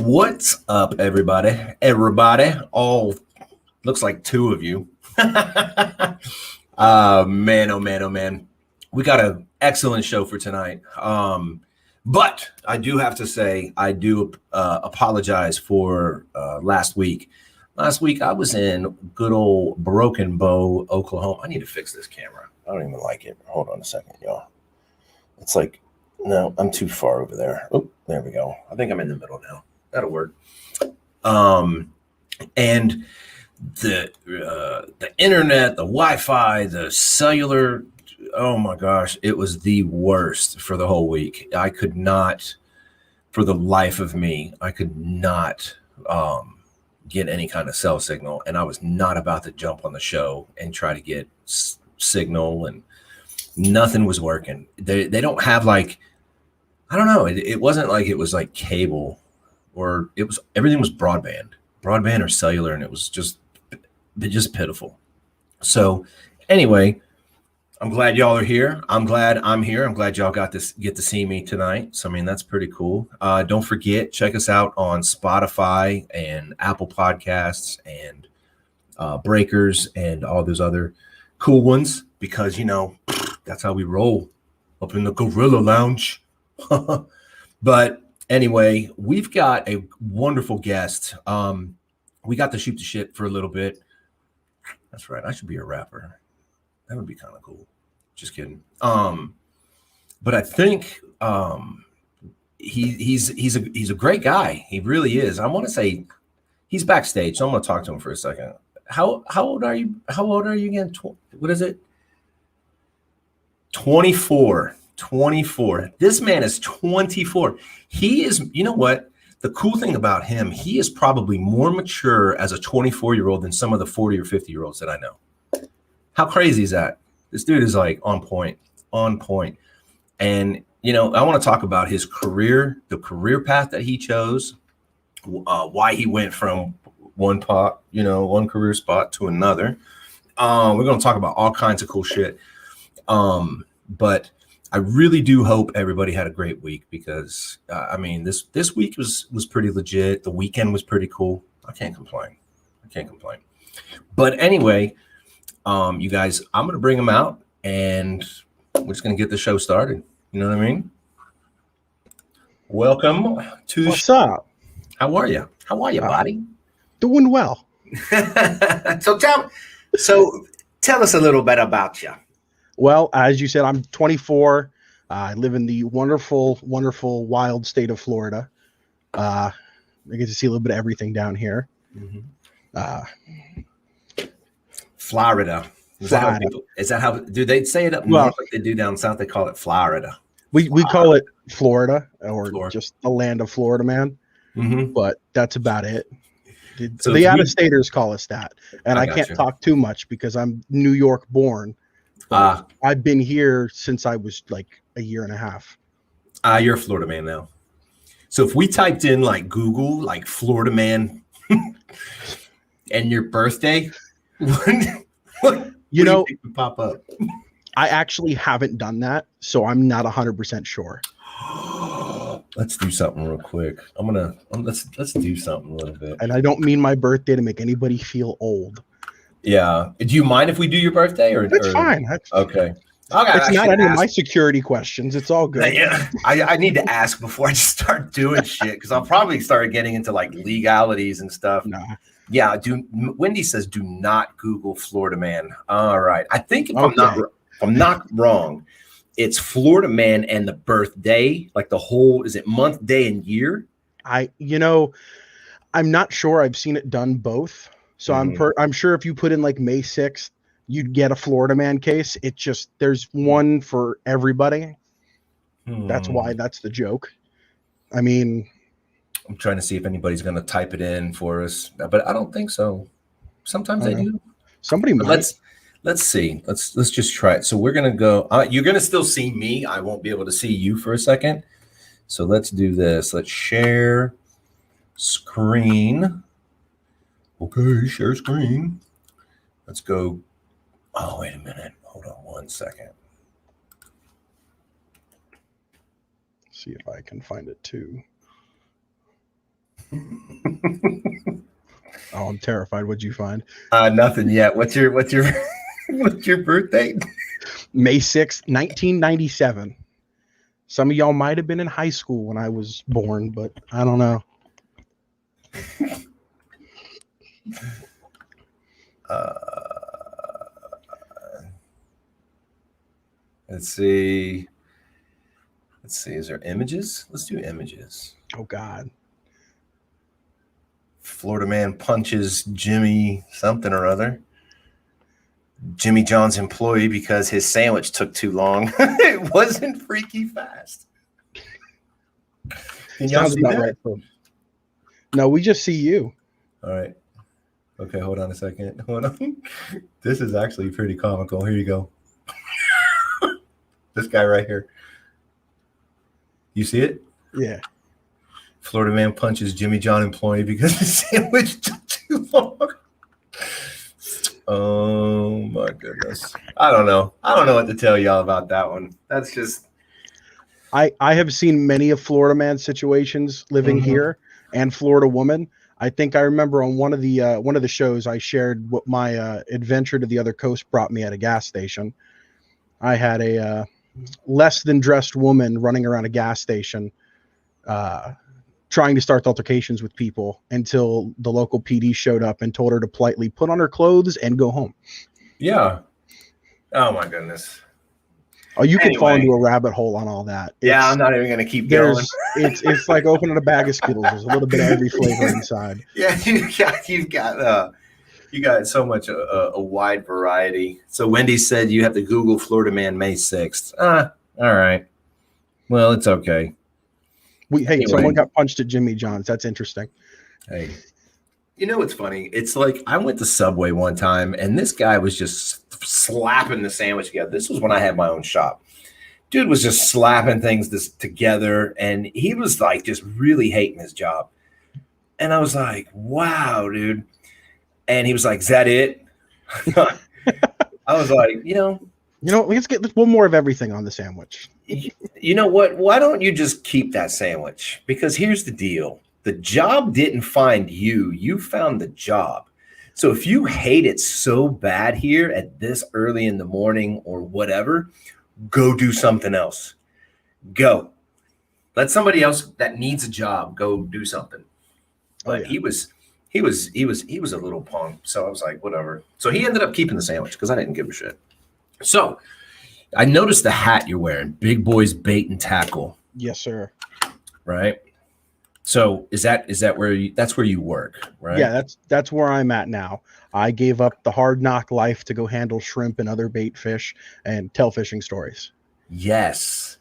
What's up, everybody? All looks like two of you. Man, oh man, oh man. We got an excellent show for tonight. But I do have to say, I do apologize for last week. Last week, I was in good old Broken Bow, Oklahoma. I need to fix this camera. I don't even like it. Hold on a second, y'all. It's like, no, I'm too far over there. Oh, there we go. I think I'm in the middle now. That'll work. And the internet, the Wi-Fi, the cellular, oh my gosh, it was the worst for the whole week. I could not, for the life of me, I could not get any kind of cell signal, and I was not about to jump on the show and try to get signal, and nothing was working. They don't have, like, I don't know. It wasn't like it was like cable, or it was, everything was broadband or cellular, and it was just pitiful. So anyway, I'm glad y'all are here. I'm glad I'm here. I'm glad y'all get to see me tonight. So I mean, that's pretty cool. Don't forget, check us out on Spotify and Apple Podcasts and Breakers and all those other cool ones, because that's how we roll up in the Gorilla Lounge. But anyway, we've got a wonderful guest. We got to shoot the shit for a little bit. That's right. I should be a rapper. That would be kind of cool. Just kidding. But I think he's a great guy. He really is. I want to say he's backstage, so I'm going to talk to him for a second. How old are you? How old are you again? What is it? 24. 24. This man is 24. He is, you know what? The cool thing about him, he is probably more mature as a 24-year-old than some of the 40 or 50-year-olds that I know. How crazy is that? This dude is like on point. And, I want to talk about his career, the career path that he chose, why he went from one career spot to another. We're going to talk about all kinds of cool shit. But I really do hope everybody had a great week, because this week was pretty legit. The weekend was pretty cool. I can't complain. But anyway, you guys, I'm gonna bring them out, and we're just gonna get the show started. You know what I mean? Welcome to. What's up? How are you, buddy? Doing well. So tell us a little bit about you. Well, as you said, I'm 24. I live in the wonderful, wonderful, wild state of Florida. I get to see a little bit of everything down here. Mm-hmm. Florida. Is that how do they say it up north like they do down south? They call it Florida. We call it Florida, or just the land of Florida, man. Mm-hmm. But that's about it. So the out-of-staters call us that. And I can't talk too much because I'm New York born. I've been here since I was like a year and a half. You're a Florida man now. So if we typed in like Google, like Florida man and your birthday, what do you think would pop up? I actually haven't done that, so I'm not 100% sure. Let's do something real quick. Let's do something a little bit. And I don't mean my birthday to make anybody feel old. Yeah. Do you mind if we do your birthday, or that's fine? Okay. It's not any of my security questions. It's all good. Yeah. I need to ask before I just start doing shit, because I'll probably start getting into like legalities and stuff. Nah. Yeah. Wendy says do not Google Florida man. All right. I think if I'm not wrong, it's Florida man and the birthday, like the whole, is it month, day, and year? I'm not sure. I've seen it done both. So I'm sure if you put in like May 6th, you'd get a Florida man case. It just, there's one for everybody. That's why that's the joke. I mean, I'm trying to see if anybody's going to type it in for us, but I don't think so. Sometimes they do. Somebody might. Let's see. Let's just try it. So we're going to go, you're going to still see me. I won't be able to see you for a second. So let's do this. Let's share screen. Okay, share screen. Let's go. Oh, wait a minute. Hold on 1 second. See if I can find it too. Oh, I'm terrified. What'd you find? Nothing yet. What's your what's your birthday? May 6th, 1997. Some of y'all might have been in high school when I was born, but I don't know. Let's see. Is there images? Let's do images. Oh, God. Florida man punches Jimmy something or other. Jimmy John's employee because his sandwich took too long. It wasn't freaky fast. Can y'all Sounds see about that? right, folks. No, we just see you. All right. Okay, hold on a second. Hold on. This is actually pretty comical. Here you go. This guy right here. You see it? Yeah. Florida man punches Jimmy John employee because the sandwich took too long. Oh my goodness. I don't know what to tell y'all about that one. That's just I have seen many of Florida man situations living here and Florida woman. I think I remember on one of the shows I shared what my adventure to the other coast brought me at a gas station. I had a less than dressed woman running around a gas station trying to start altercations with people until the local PD showed up and told her to politely put on her clothes and go home. Yeah. Oh my goodness. Oh, you can fall into a rabbit hole on all that. Yeah, I'm not even going to keep going. It's like opening a bag of Skittles. There's a little bit of every flavor inside. Yeah, you've got so much a wide variety. So Wendy said you have to Google Florida man May 6th. All right. Well, it's okay. Anyway. Someone got punched at Jimmy John's. That's interesting. Hey, you know what's funny? It's like I went to Subway one time, and this guy was just slapping the sandwich together. This was when I had my own shop. Dude was just slapping things together, and he was like just really hating his job. And I was like, wow, dude. And he was like, is that it? I was like, let's get one more of everything on the sandwich. You know what? Why don't you just keep that sandwich? Because here's the deal. The job didn't find you. You found the job. So if you hate it so bad here at this early in the morning or whatever, go do something else. Go. Let somebody else that needs a job go do something. But he was a little punk. So I was like, whatever. So he ended up keeping the sandwich because I didn't give a shit. So I noticed the hat you're wearing, Big Boys Bait and Tackle. Yes, sir. Right. So is that that's where you work, right? Yeah, that's where I'm at now. I gave up the hard knock life to go handle shrimp and other bait fish and tell fishing stories. Yes.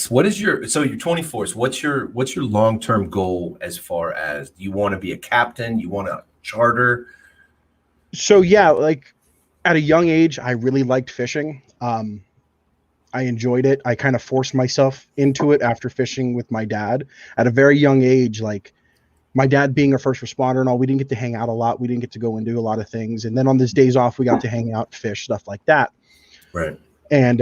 What is you're 24. So what's your long-term goal as far as, do you want to be a captain? You want to charter? So yeah, like at a young age, I really liked fishing. I enjoyed it. I kind of forced myself into it after fishing with my dad at a very young age. Like my dad being a first responder and all, we didn't get to hang out a lot. We didn't get to go and do a lot of things. And then on his days off, we got to hang out, fish, stuff like that. Right. And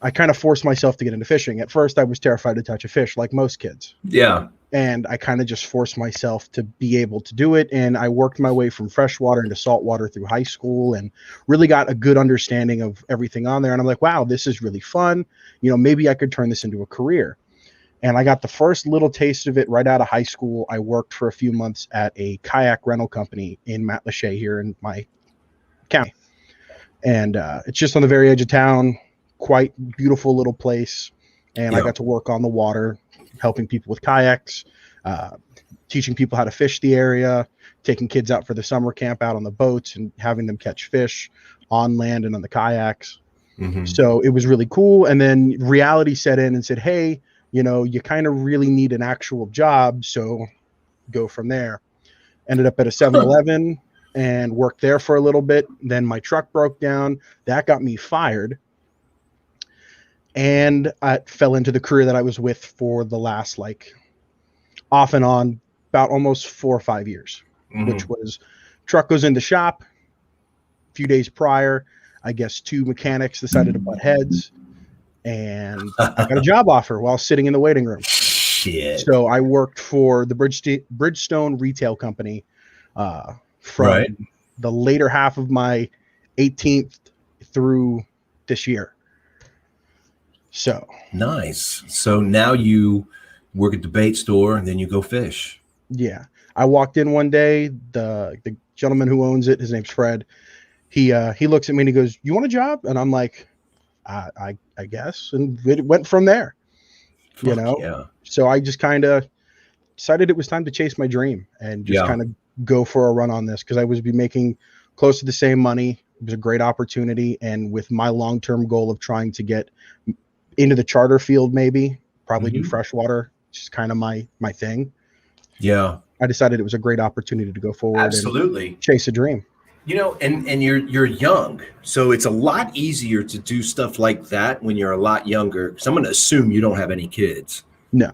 I kind of forced myself to get into fishing. At first, I was terrified to touch a fish like most kids. Yeah. And I kind of just forced myself to be able to do it. And I worked my way from freshwater into saltwater through high school and really got a good understanding of everything on there. And I'm like, wow, this is really fun. Maybe I could turn this into a career. And I got the first little taste of it right out of high school. I worked for a few months at a kayak rental company in Matlacha here in my county. And it's just on the very edge of town, quite beautiful little place. And I got to work on the water, helping people with kayaks, teaching people how to fish the area, taking kids out for the summer camp out on the boats and having them catch fish on land and on the kayaks. Mm-hmm. So it was really cool. And then reality set in and said, hey, you kind of really need an actual job. So go from there. Ended up at a 7-Eleven and worked there for a little bit. Then my truck broke down. That got me fired. And I fell into the career that I was with for the last, off and on, about almost 4 or 5 years, which was truck goes into shop. A few days prior, I guess 2 mechanics decided to butt heads, and I got a job offer while sitting in the waiting room. Shit. So I worked for the Bridgestone Retail Company from Right. the later half of my 18th through this year. So Nice. So now you work at the bait store and then you go fish. yeah, I walked in one day. The gentleman who owns it, his name's Fred. He looks at me and he goes, "You want a job?" And I'm like, I guess. And it went from there, you Fuck know. yeah. So I just kind of decided it was time to chase my dream and just Yeah. kind of go for a run on this because I was be making close to the same money. It was a great opportunity, and with my long-term goal of trying to get into the charter field, maybe probably do freshwater, which is kind of my thing. Yeah. I decided it was a great opportunity to go forward and Absolutely. chase a dream. You know, and you're young, so it's a lot easier to do stuff like that when you're a lot younger. Because I'm going to assume you don't have any kids, No,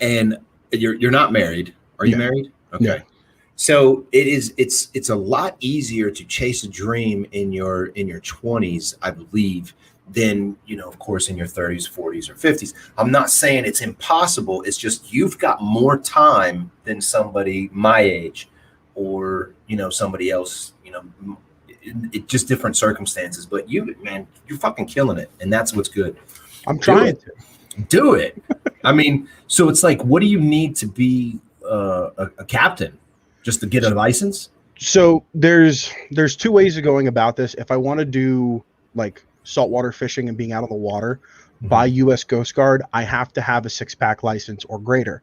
and you're not married. Are you No. married? No. Okay. So it's a lot easier to chase a dream in your 20s, I believe, than, you know, of course, in your 30s, 40s, or 50s. I'm not saying it's impossible. It's just you've got more time than somebody my age, or, you know, somebody else, you know, just different circumstances. But you, man, you're fucking killing it, and that's what's good. I'm trying to. Do it. I mean, so it's like, what do you need to be a captain? Just to get a license? So there's two ways of going about this. If I want to do like saltwater fishing and being out of the water by U.S. Coast Guard, I have to have a 6-pack license or greater,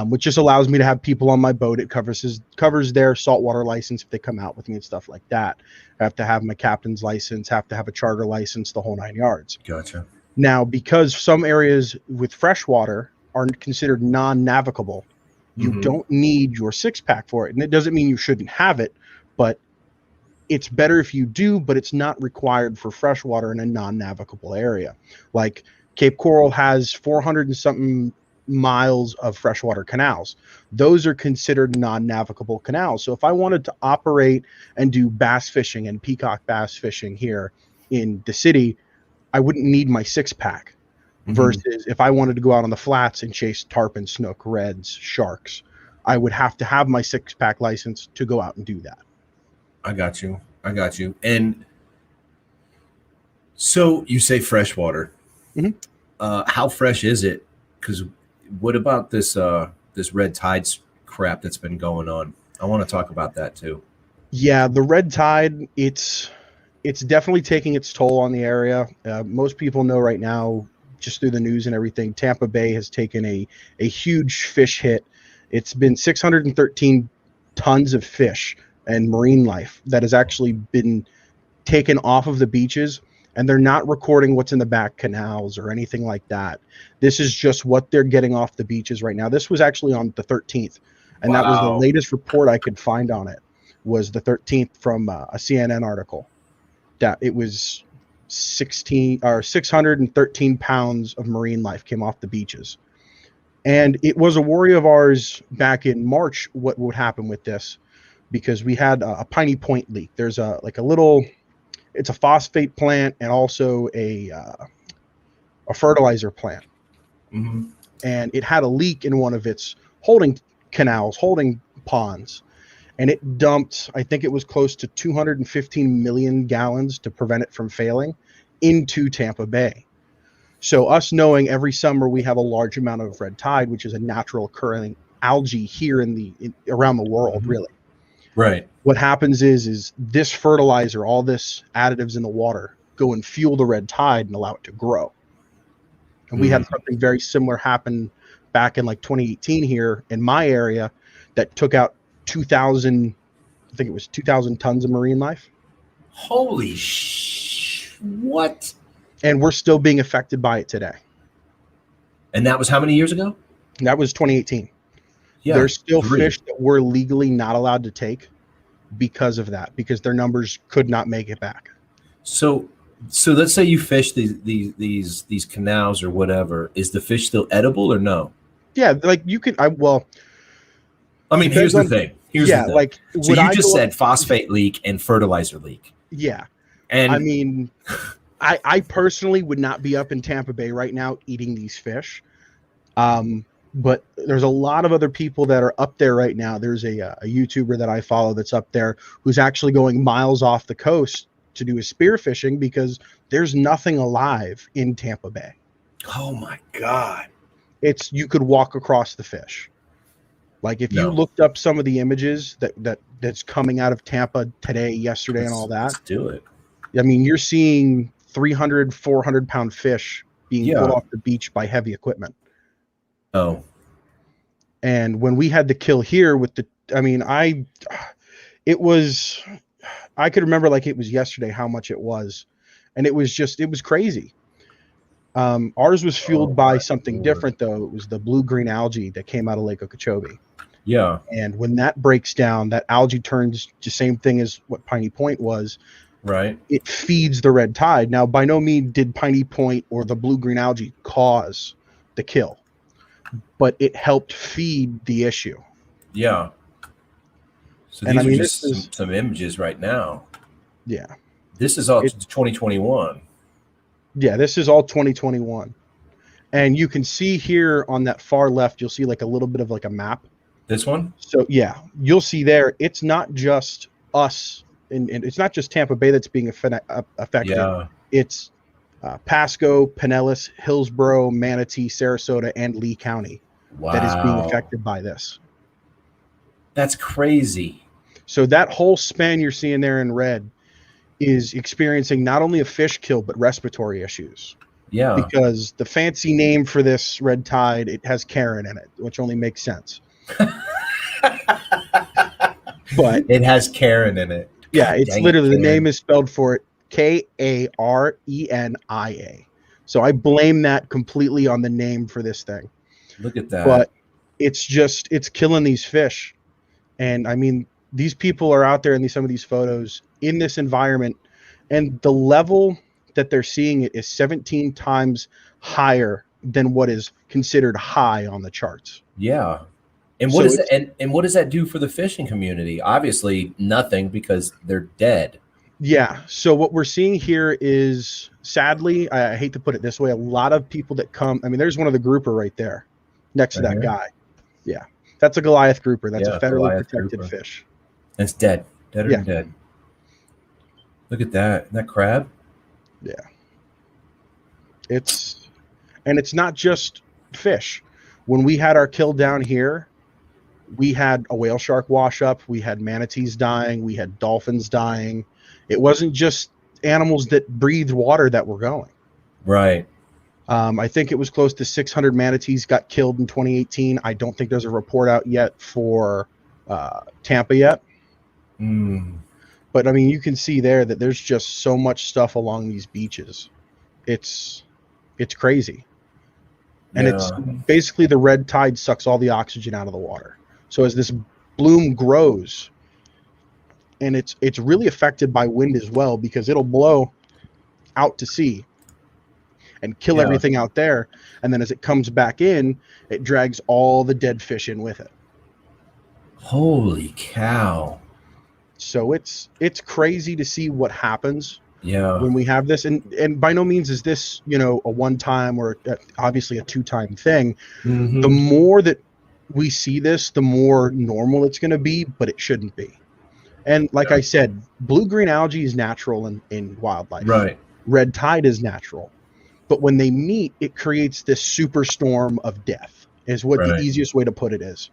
which just allows me to have people on my boat. It covers their saltwater license if they come out with me and stuff like that. I have to have my captain's license, have to have a charter license, the whole 9 yards. Gotcha. Now, because some areas with freshwater are considered non-navigable, you don't need your 6-pack for it. And it doesn't mean you shouldn't have it, but it's better if you do, but it's not required for freshwater in a non-navigable area. Like Cape Coral has 400 and something miles of freshwater canals. Those are considered non-navigable canals. So if I wanted to operate and do bass fishing and peacock bass fishing here in the city, I wouldn't need my 6-pack. Versus if I wanted to go out on the flats and chase tarpon, snook, reds, sharks, I would have to have my 6-pack license to go out and do that. I got you. And so you say freshwater. How fresh is it? Because what about this red tides crap that's been going on? I want to talk about that too. Yeah, the red tide, it's definitely taking its toll on the area. Most people know right now, just through the news and everything, Tampa Bay has taken a huge fish hit. It's been 613 tons of fish and marine life that has actually been taken off of the beaches, and they're not recording what's in the back canals or anything like that. This is just what they're getting off the beaches right now. This was actually on the 13th, and that was the latest report I could find on it, was the 13th from a CNN article, that it was 613 pounds of marine life came off the beaches. And it was a worry of ours back in March what would happen with this, because we had a Piney Point leak. There's it's a phosphate plant and also a fertilizer plant. And it had a leak in one of its holding ponds. And it dumped, I think it was close to 215 million gallons to prevent it from failing into Tampa Bay. So us knowing every summer we have a large amount of red tide, which is a natural occurring algae here around the world, really. Right. What happens is this fertilizer, all this additives in the water, go and fuel the red tide and allow it to grow. And we had something very similar happen back in like 2018 here in my area that took out 2,000 tons of marine life. Holy what? And we're still being affected by it today. And that was how many years ago? That was 2018. Yeah, there's still fish that we're legally not allowed to take because of that, because their numbers could not make it back. So let's say you fish these canals or whatever. Is the fish still edible or no? Yeah, like you can. I mean, here's the thing. Like, so you just said phosphate leak and fertilizer leak. Yeah, and I mean, I personally would not be up in Tampa Bay right now eating these fish. but there's a lot of other people that are up there right now. There's a YouTuber that I follow that's up there who's actually going miles off the coast to do his spear fishing because there's nothing alive in Tampa Bay. Oh my God. You could walk across the fish. Like if you No. looked up some of the images that's coming out of Tampa today, yesterday, and all that. Let's do it. I mean, you're seeing 300, 400-pound fish being pulled off the beach by heavy equipment. Oh. And when we had the kill here with I could remember like it was yesterday how much it was. And it was crazy. Ours was fueled by something different, though. It was the blue-green algae that came out of Lake Okeechobee. Yeah. And when that breaks down, that algae turns the same thing as what Piney Point was. Right. It feeds the red tide. Now, by no means did Piney Point or the blue-green algae cause the kill, but it helped feed the issue. Yeah. So these are just some images right now. Yeah. This is all 2021. Yeah, this is all 2021. And you can see here on that far left, you'll see like a little bit of like a map. This one? So yeah, you'll see there, it's not just us, and it's not just Tampa Bay that's being affected. Yeah. It's Pasco, Pinellas, Hillsborough, Manatee, Sarasota, and Lee County that is being affected by this. That's crazy. So that whole span you're seeing there in red is experiencing not only a fish kill, but respiratory issues. Yeah. Because the fancy name for this red tide, it has Karen in it, which only makes sense. But it has Karen in it. Yeah, it's literally the name is spelled for it Karenia. So I blame that completely on the name for this thing. Look at that. But it's killing these fish. And I mean, these people are out there in some of these photos in this environment, and the level that they're seeing it is 17 times higher than what is considered high on the charts. Yeah. And what what does that do for the fishing community? Obviously nothing, because they're dead. Yeah. So what we're seeing here is, sadly, I hate to put it this way, a lot of people that come, I mean, there's one of the grouper right there next to that guy. Yeah. That's a Goliath grouper. That's a federally protected fish. And it's dead. Deader than dead. Look at that. That crab? Yeah. It's not just fish. When we had our kill down here, we had a whale shark wash up. We had manatees dying. We had dolphins dying. It wasn't just animals that breathed water that were going. Right. I think it was close to 600 manatees got killed in 2018. I don't think there's a report out yet for Tampa yet. But I mean, you can see there that there's just so much stuff along these beaches. It's crazy. And it's basically the red tide sucks all the oxygen out of the water. So as this bloom grows, and it's really affected by wind as well, because it'll blow out to sea and kill everything out there. And then as it comes back in, it drags all the dead fish in with it. Holy cow. So it's crazy to see what happens when we have this. And by no means is this, a one-time or obviously a two-time thing. The more that we see this, the more normal it's going to be, but it shouldn't be. And like I said, blue-green algae is natural in wildlife. Right. Red tide is natural. But when they meet, it creates this superstorm of death, is what the easiest way to put it is.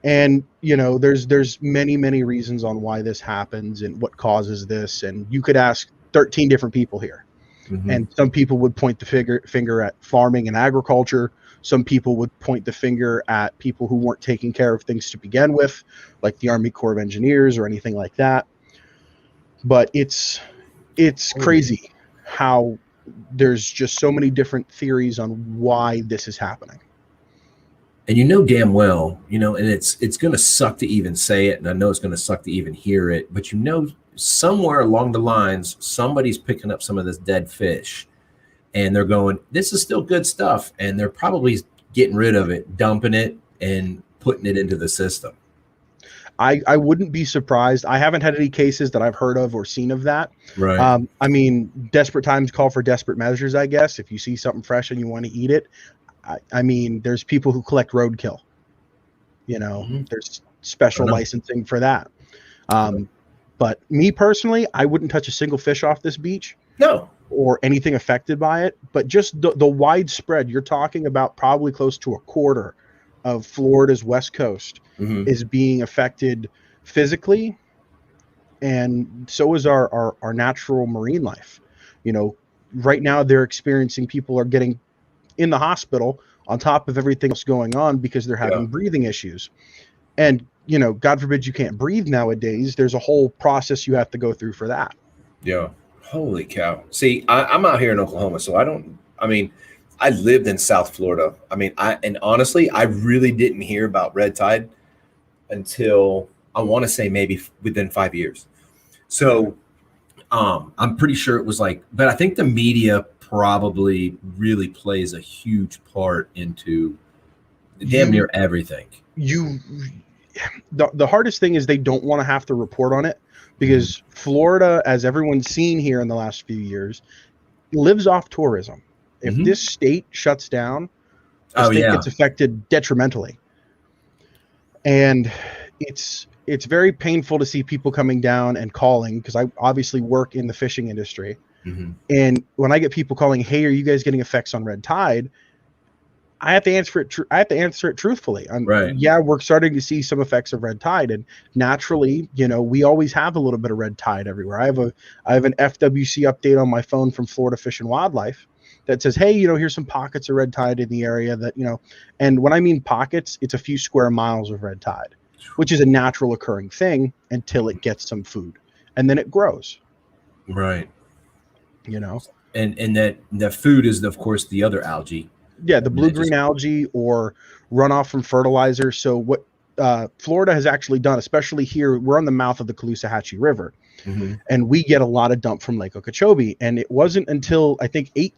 And, there's many, many reasons on why this happens and what causes this. And you could ask 13 different people here. And some people would point the finger at farming and agriculture. Some people would point the finger at people who weren't taking care of things to begin with, like the Army Corps of Engineers or anything like that. But it's crazy how there's just so many different theories on why this is happening. And damn well, and it's going to suck to even say it, and I know it's going to suck to even hear it, but somewhere along the lines, somebody's picking up some of this dead fish, and they're going, this is still good stuff, and they're probably getting rid of it, dumping it, and putting it into the system. I wouldn't be surprised. I haven't had any cases that I've heard of or seen of that. Right. I mean, desperate times call for desperate measures, I guess. If you see something fresh and you want to eat it, I mean, there's people who collect roadkill. There's special licensing for that. But me personally, I wouldn't touch a single fish off this beach. No. Or anything affected by it. But just the widespread, you're talking about probably close to a quarter of Florida's west coast is being affected physically, and so is our natural marine life. Right now they're experiencing, people are getting in the hospital on top of everything else going on because they're having breathing issues. And God forbid you can't breathe nowadays, there's a whole process you have to go through for that. Yeah. Holy cow. See, I'm out here in Oklahoma, so I lived in South Florida. Honestly, I really didn't hear about red tide until, I want to say, maybe within 5 years. So I'm pretty sure it was but I think the media probably really plays a huge part into damn near everything. The hardest thing is they don't want to have to report on it, because Florida, as everyone's seen here in the last few years, lives off tourism. If this state shuts down, the state gets affected detrimentally. And it's very painful to see people coming down and calling, because I obviously work in the fishing industry. And when I get people calling, hey, are you guys getting effects on red tide? I have to answer it truthfully. Yeah, we're starting to see some effects of red tide, and naturally, we always have a little bit of red tide everywhere. I have an FWC update on my phone from Florida Fish and Wildlife that says, hey, here's some pockets of red tide in the area that, and when I mean pockets, it's a few square miles of red tide, which is a natural occurring thing until it gets some food, and then it grows. Right. And that food is, of course, the other algae. Yeah, the blue-green algae or runoff from fertilizer. So what Florida has actually done, especially here, we're on the mouth of the Caloosahatchee River, and we get a lot of dump from Lake Okeechobee. And it wasn't until, I think, I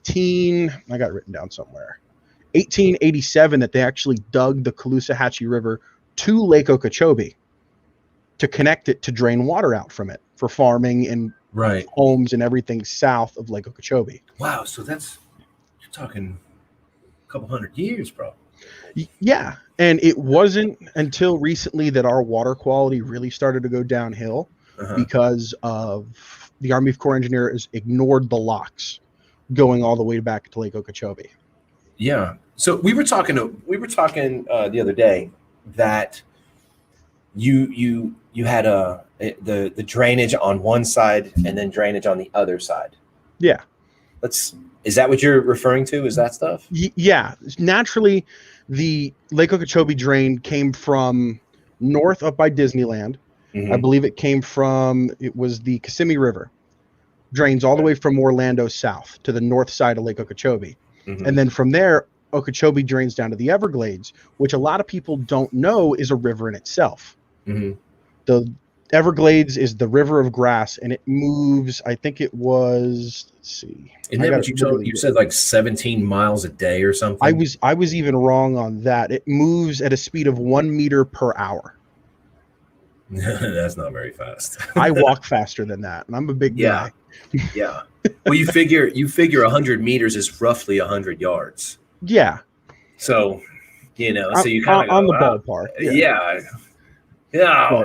got it written down somewhere, 1887, that they actually dug the Caloosahatchee River to Lake Okeechobee to connect it, to drain water out from it for farming and homes and everything south of Lake Okeechobee. Wow, so you're talking couple 100 years, bro. Yeah, and it wasn't until recently that our water quality really started to go downhill because of the Army Corps of Engineers ignored the locks going all the way back to Lake Okeechobee. Yeah. So we were talking the other day that you had the drainage on one side and then drainage on the other side. Yeah. Is that what you're referring to? Is that stuff? Yeah. Naturally, the Lake Okeechobee drain came from north up by Disneyland. I believe it was the Kissimmee River. Drains all the way from Orlando south to the north side of Lake Okeechobee. And then from there, Okeechobee drains down to the Everglades, which a lot of people don't know is a river in itself. The Everglades is the river of grass, and it moves, I think it was, let's see. Isn't that what you told? You said 17 miles a day or something? I was even wrong on that. It moves at a speed of 1 meter per hour. That's not very fast. I walk faster than that, and I'm a big guy. Yeah. Well, you figure 100 meters is roughly 100 yards. Yeah. So, so you kind of on the ballpark. Yeah. No,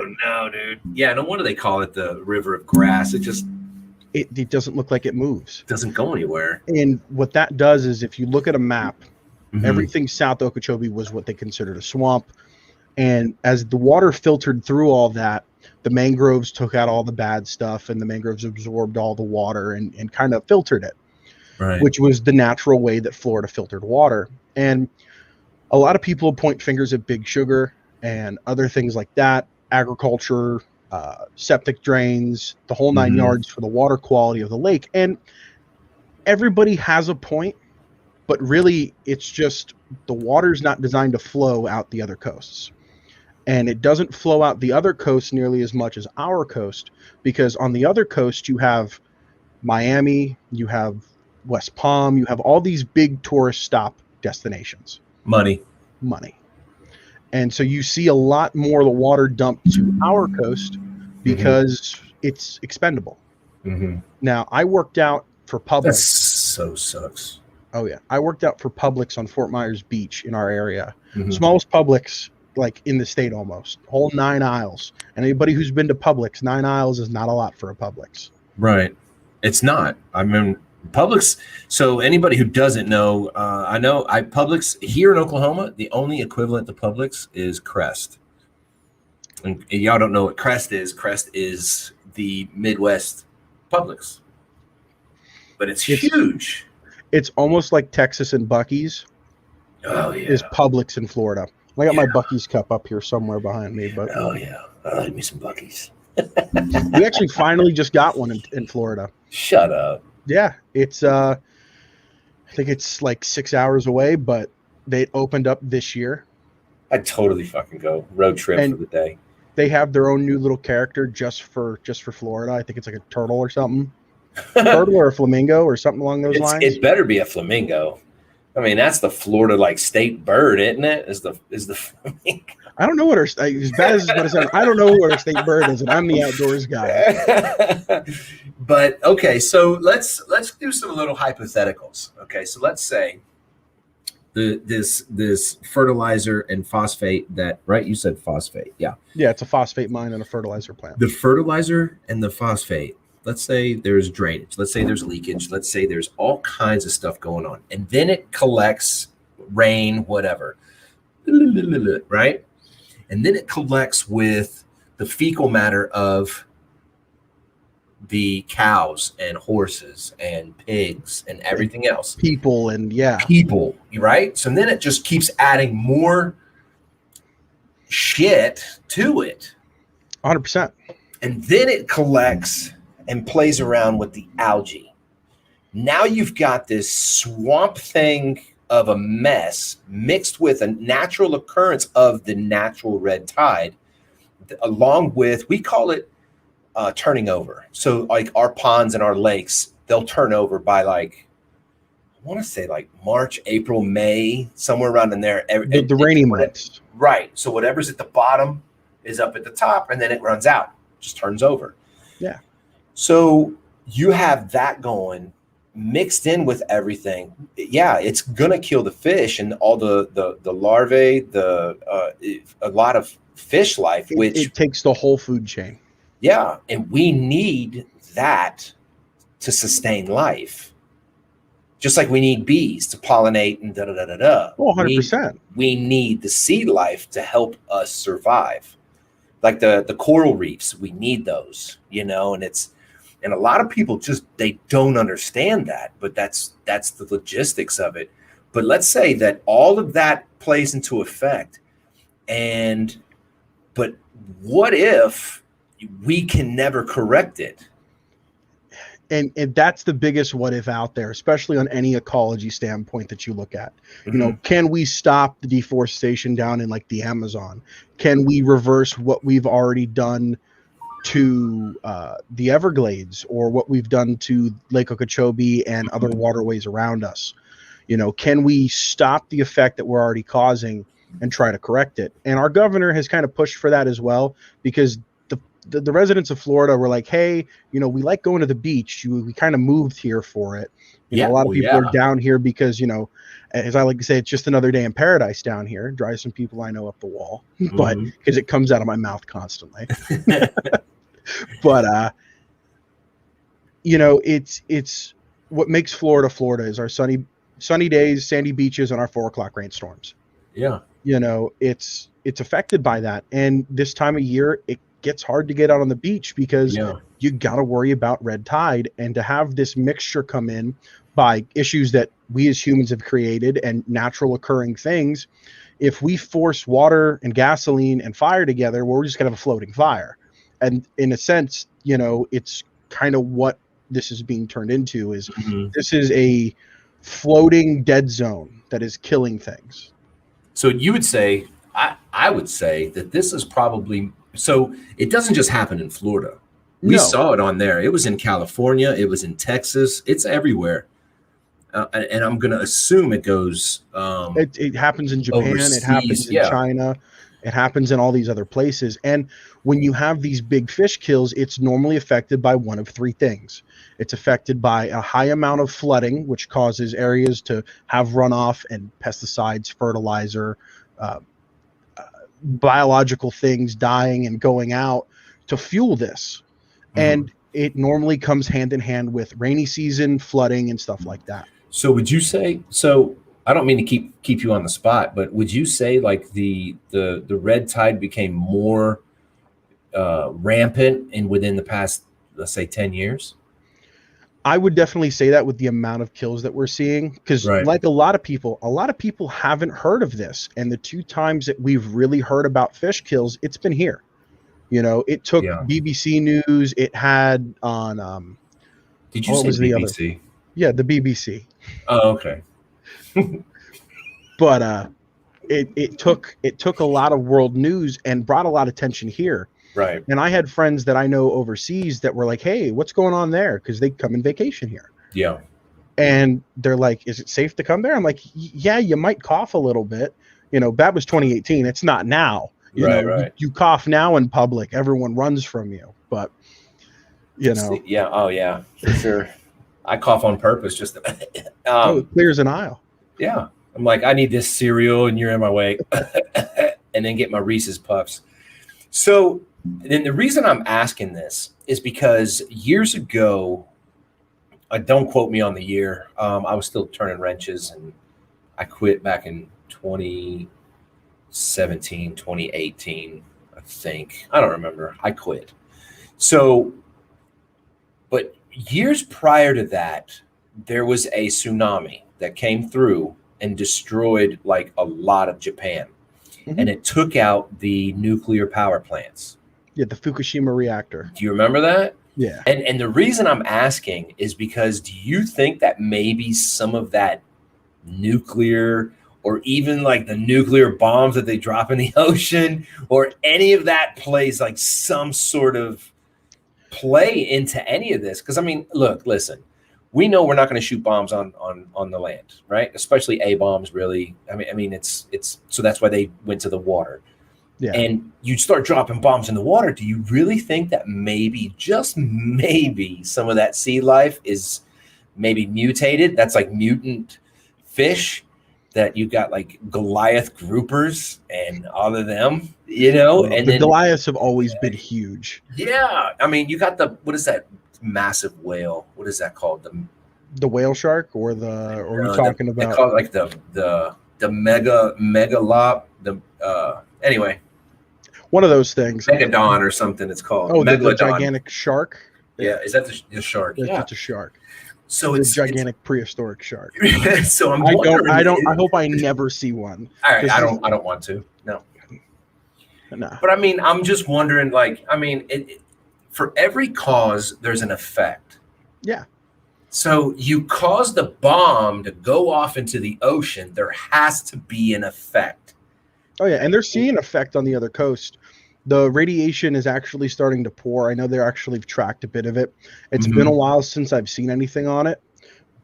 dude. Yeah, no wonder they call it the river of grass. It doesn't look like it moves. It doesn't go anywhere. And what that does is, if you look at a map, everything south of Okeechobee was what they considered a swamp. And as the water filtered through all that, the mangroves took out all the bad stuff, and the mangroves absorbed all the water and kind of filtered it, which was the natural way that Florida filtered water. And a lot of people point fingers at Big Sugar and other things like that, agriculture, septic drains, the whole 9 yards for the water quality of the lake. And everybody has a point, but really it's just the water's not designed to flow out the other coasts. And it doesn't flow out the other coast nearly as much as our coast, because on the other coast you have Miami, you have West Palm, you have all these big tourist stop destinations. Money. And so you see a lot more of the water dumped to our coast because it's expendable. Now, I worked out for Publix. That so sucks. Oh yeah, I worked out for Publix on Fort Myers Beach in our area. Mhm. Smallest Publix like in the state almost. Whole 9 aisles. And anybody who's been to Publix, 9 aisles is not a lot for a Publix. Right. It's not. I mean, Publix. So anybody who doesn't know, I Publix here in Oklahoma, the only equivalent to Publix is Crest. And y'all don't know what Crest is. Crest is the Midwest Publix, but it's huge. It's almost like Texas and Buc-ee's. Oh yeah. Is Publix in Florida. I got my Buc-ee's cup up here somewhere behind me, but oh yeah, I like me some Buc-ee's. We actually finally just got one in Florida. Shut up. Yeah, it's I think it's like 6 hours away, but they opened up this year. I'd totally fucking go road trip for the day. They have their own new little character just for Florida. I think it's like a turtle or something. Turtle or a flamingo or something along those lines. It better be a flamingo. I mean, that's the Florida like state bird, isn't it? Is the flamingo? I don't know what our as bad as it's gonna sound. I don't know what our state bird is, and I'm the outdoors guy. But okay, so let's do some little hypotheticals. Okay, so let's say this fertilizer and phosphate that, right? You said phosphate, yeah. Yeah, it's a phosphate mine and a fertilizer plant. The fertilizer and the phosphate. Let's say there's drainage. Let's say there's leakage. Let's say there's all kinds of stuff going on, and then it collects rain, whatever, right? And then it collects with the fecal matter of the cows and horses and pigs and everything else. People and people, right? So then it just keeps adding more shit to it. 100%. And then it collects and plays around with the algae. Now you've got this swamp thing of a mess mixed with a natural occurrence of the natural red tide, along with, we call it turning over. So like our ponds and our lakes, they'll turn over by like, I want to say like March, April, May, somewhere around in there. The rainy months. Right. So whatever's at the bottom is up at the top, and then it runs out, just turns over. Yeah. So you have that going mixed in with everything. Yeah, it's gonna kill the fish and all the larvae, a lot of fish life, which it takes the whole food chain. Yeah, and we need that to sustain life. Just like we need bees to pollinate and da-da-da-da-da. Oh, 100%. We need the sea life to help us survive. Like the coral reefs, we need those, and a lot of people just, they don't understand that, but that's the logistics of it. But let's say that all of that plays into effect, but what if we can never correct it? And that's the biggest what if out there, especially on any ecology standpoint that you look at. Mm-hmm. Can we stop the deforestation down in like the Amazon? Can we reverse what we've already done to the Everglades, or what we've done to Lake Okeechobee and other waterways around us? Can we stop the effect that we're already causing and try to correct it? And our governor has kind of pushed for that as well, because the residents of Florida were like, hey, we like going to the beach. We kind of moved here for it. A lot of people are down here because, as I like to say, it's just another day in paradise down here. Drive some people I know up the wall, but because it comes out of my mouth constantly. But, it's what makes Florida is our sunny days, sandy beaches, and our 4:00 rainstorms. Yeah. It's affected by that. And this time of year, it gets hard to get out on the beach because you got to worry about red tide, and to have this mixture come in by issues that we as humans have created and natural occurring things. If we force water and gasoline and fire together, well, we're just gonna have a floating fire. And in a sense, it's kind of what this is being turned into is this is a floating dead zone that is killing things. So you would say, I would say that this is probably, so it doesn't just happen in Florida. We saw it on there. It was in California. It was in Texas. It's everywhere. And I'm going to assume it goes. It happens in Japan. Overseas. It happens in China. It happens in all these other places. And when you have these big fish kills, it's normally affected by one of three things. It's affected by a high amount of flooding, which causes areas to have runoff and pesticides, fertilizer, uh, biological things dying and going out to fuel this. And it normally comes hand in hand with rainy season, flooding, and stuff like that. So would you say, so I don't mean to keep you on the spot, but would you say like the red tide became more rampant within the past, let's say, 10 years? I would definitely say that with the amount of kills that we're seeing, because like a lot of people haven't heard of this. And the two times that we've really heard about fish kills, it's been here. You know, it took BBC News. It had on. Did you say BBC? Yeah, the BBC. Oh, okay. But it took a lot of world news and brought a lot of attention here. Right. And I had friends that I know overseas that were like, "Hey, what's going on there?" Because they come in vacation here. Yeah. And they're like, "Is it safe to come there?" I'm like, "Yeah, you might cough a little bit. You know, that was 2018. It's not now. You know, you cough now in public, everyone runs from you. But you know, yeah, oh yeah, for sure. I cough on purpose just to, it clears an aisle. Yeah, I'm like, I need this cereal, and you're in my way, and then get my Reese's Puffs. So then the reason I'm asking this is because years ago, don't quote me on the year. I was still turning wrenches, and I quit back in 2017, 2018, I think. I don't remember. I quit. So, but years prior to that, there was a tsunami that came through and destroyed like a lot of Japan. And it took out the nuclear power plants. Yeah, the Fukushima reactor. Do you remember that? Yeah. And the reason I'm asking is because do you think that maybe some of that nuclear or even like the nuclear bombs that they drop in the ocean or any of that plays like some sort of play into any of this? Because I mean, listen, we know we're not going to shoot bombs on the land, right? Especially A bombs, really. I mean, it's so that's why they went to the water. Yeah. And you start dropping bombs in the water. Do you really think that maybe, just maybe, some of that sea life is maybe mutated? That's like mutant fish that you got like Goliath groupers and all of them, you know? Well, and the then, Goliaths have always been huge. Yeah. I mean, you got what is that massive whale? What is that called? The whale shark or are we talking about? They call it like the megalop, anyway. One of those things. Megalodon or something it's called. Oh, the gigantic shark? Yeah, is that the shark? Yeah, it's a shark. So it's a gigantic prehistoric shark. So I hope I never see one. All right, I don't want to. No. But I mean, I'm just wondering, like, I mean, for every cause, there's an effect. Yeah. So you cause the bomb to go off into the ocean, there has to be an effect. Oh, yeah, and they're seeing an effect on the other coast. The radiation is actually starting to pour. I know they're actually tracked a bit of it. It's been a while since I've seen anything on it,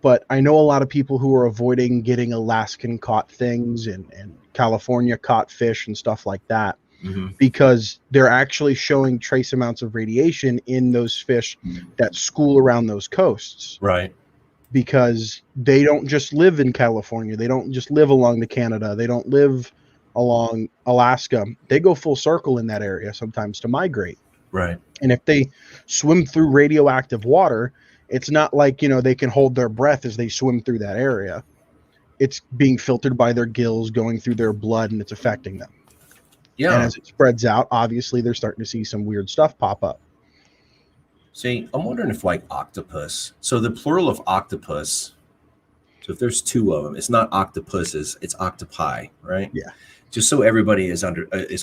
but I know a lot of people who are avoiding getting Alaskan caught things and California caught fish and stuff like that because they're actually showing trace amounts of radiation in those fish that school around those coasts. Right. Because they don't just live in California. They don't just live along the Canada. They don't live along Alaska. They go full circle in that area sometimes to migrate. Right. And if they swim through radioactive water, it's not like, they can hold their breath as they swim through that area. It's being filtered by their gills, going through their blood, and it's affecting them. Yeah. And as it spreads out, obviously they're starting to see some weird stuff pop up. See, I'm wondering if like octopus. So the plural of octopus, so if there's two of them, it's not octopuses, it's octopi, right? Yeah. Just so everybody is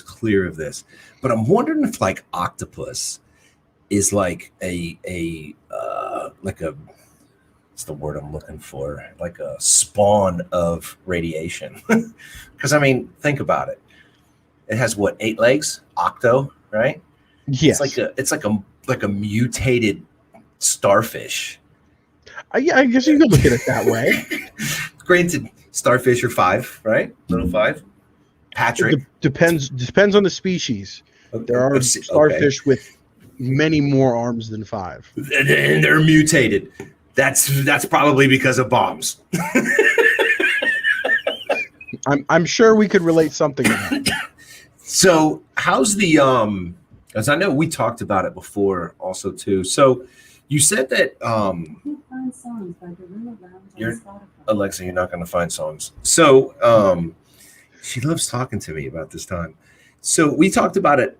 clear of this. But I'm wondering if like octopus is like what's the word I'm looking for? Like a spawn of radiation. Because I mean, think about it. It has what, 8 legs? Octo, right? Yes. It's like a mutated starfish. I guess you could look at it that way. Granted, starfish are 5, right? Little 5. Patrick. Depends on the species. There are starfish with many more arms than 5, and they're mutated. That's probably because of bombs. I'm sure we could relate something to that. So how's the as I know we talked about it before also too. So you said that Find songs by Gorilla Lounge on Spotify. Alexa, you're not going to find songs. So she loves talking to me about this time. So we talked about it.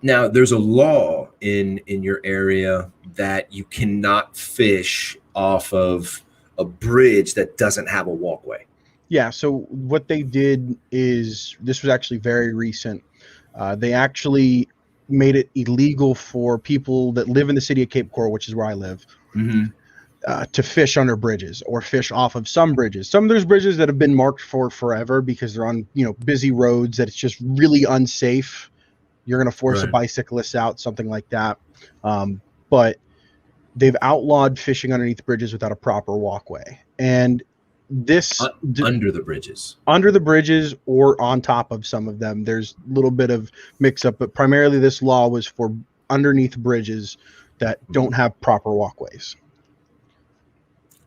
Now there's a law in your area that you cannot fish off of a bridge that doesn't have a walkway. Yeah, so what they did is, this was actually very recent. They actually made it illegal for people that live in the city of Cape Coral, which is where I live, to fish under bridges or fish off of some bridges. There's bridges that have been marked for forever because they're on busy roads that it's just really unsafe. You're going to force a bicyclist out, something like that. But they've outlawed fishing underneath bridges without a proper walkway. And this under the bridges or on top of some of them, there's a little bit of mix up, but primarily this law was for underneath bridges that don't have proper walkways.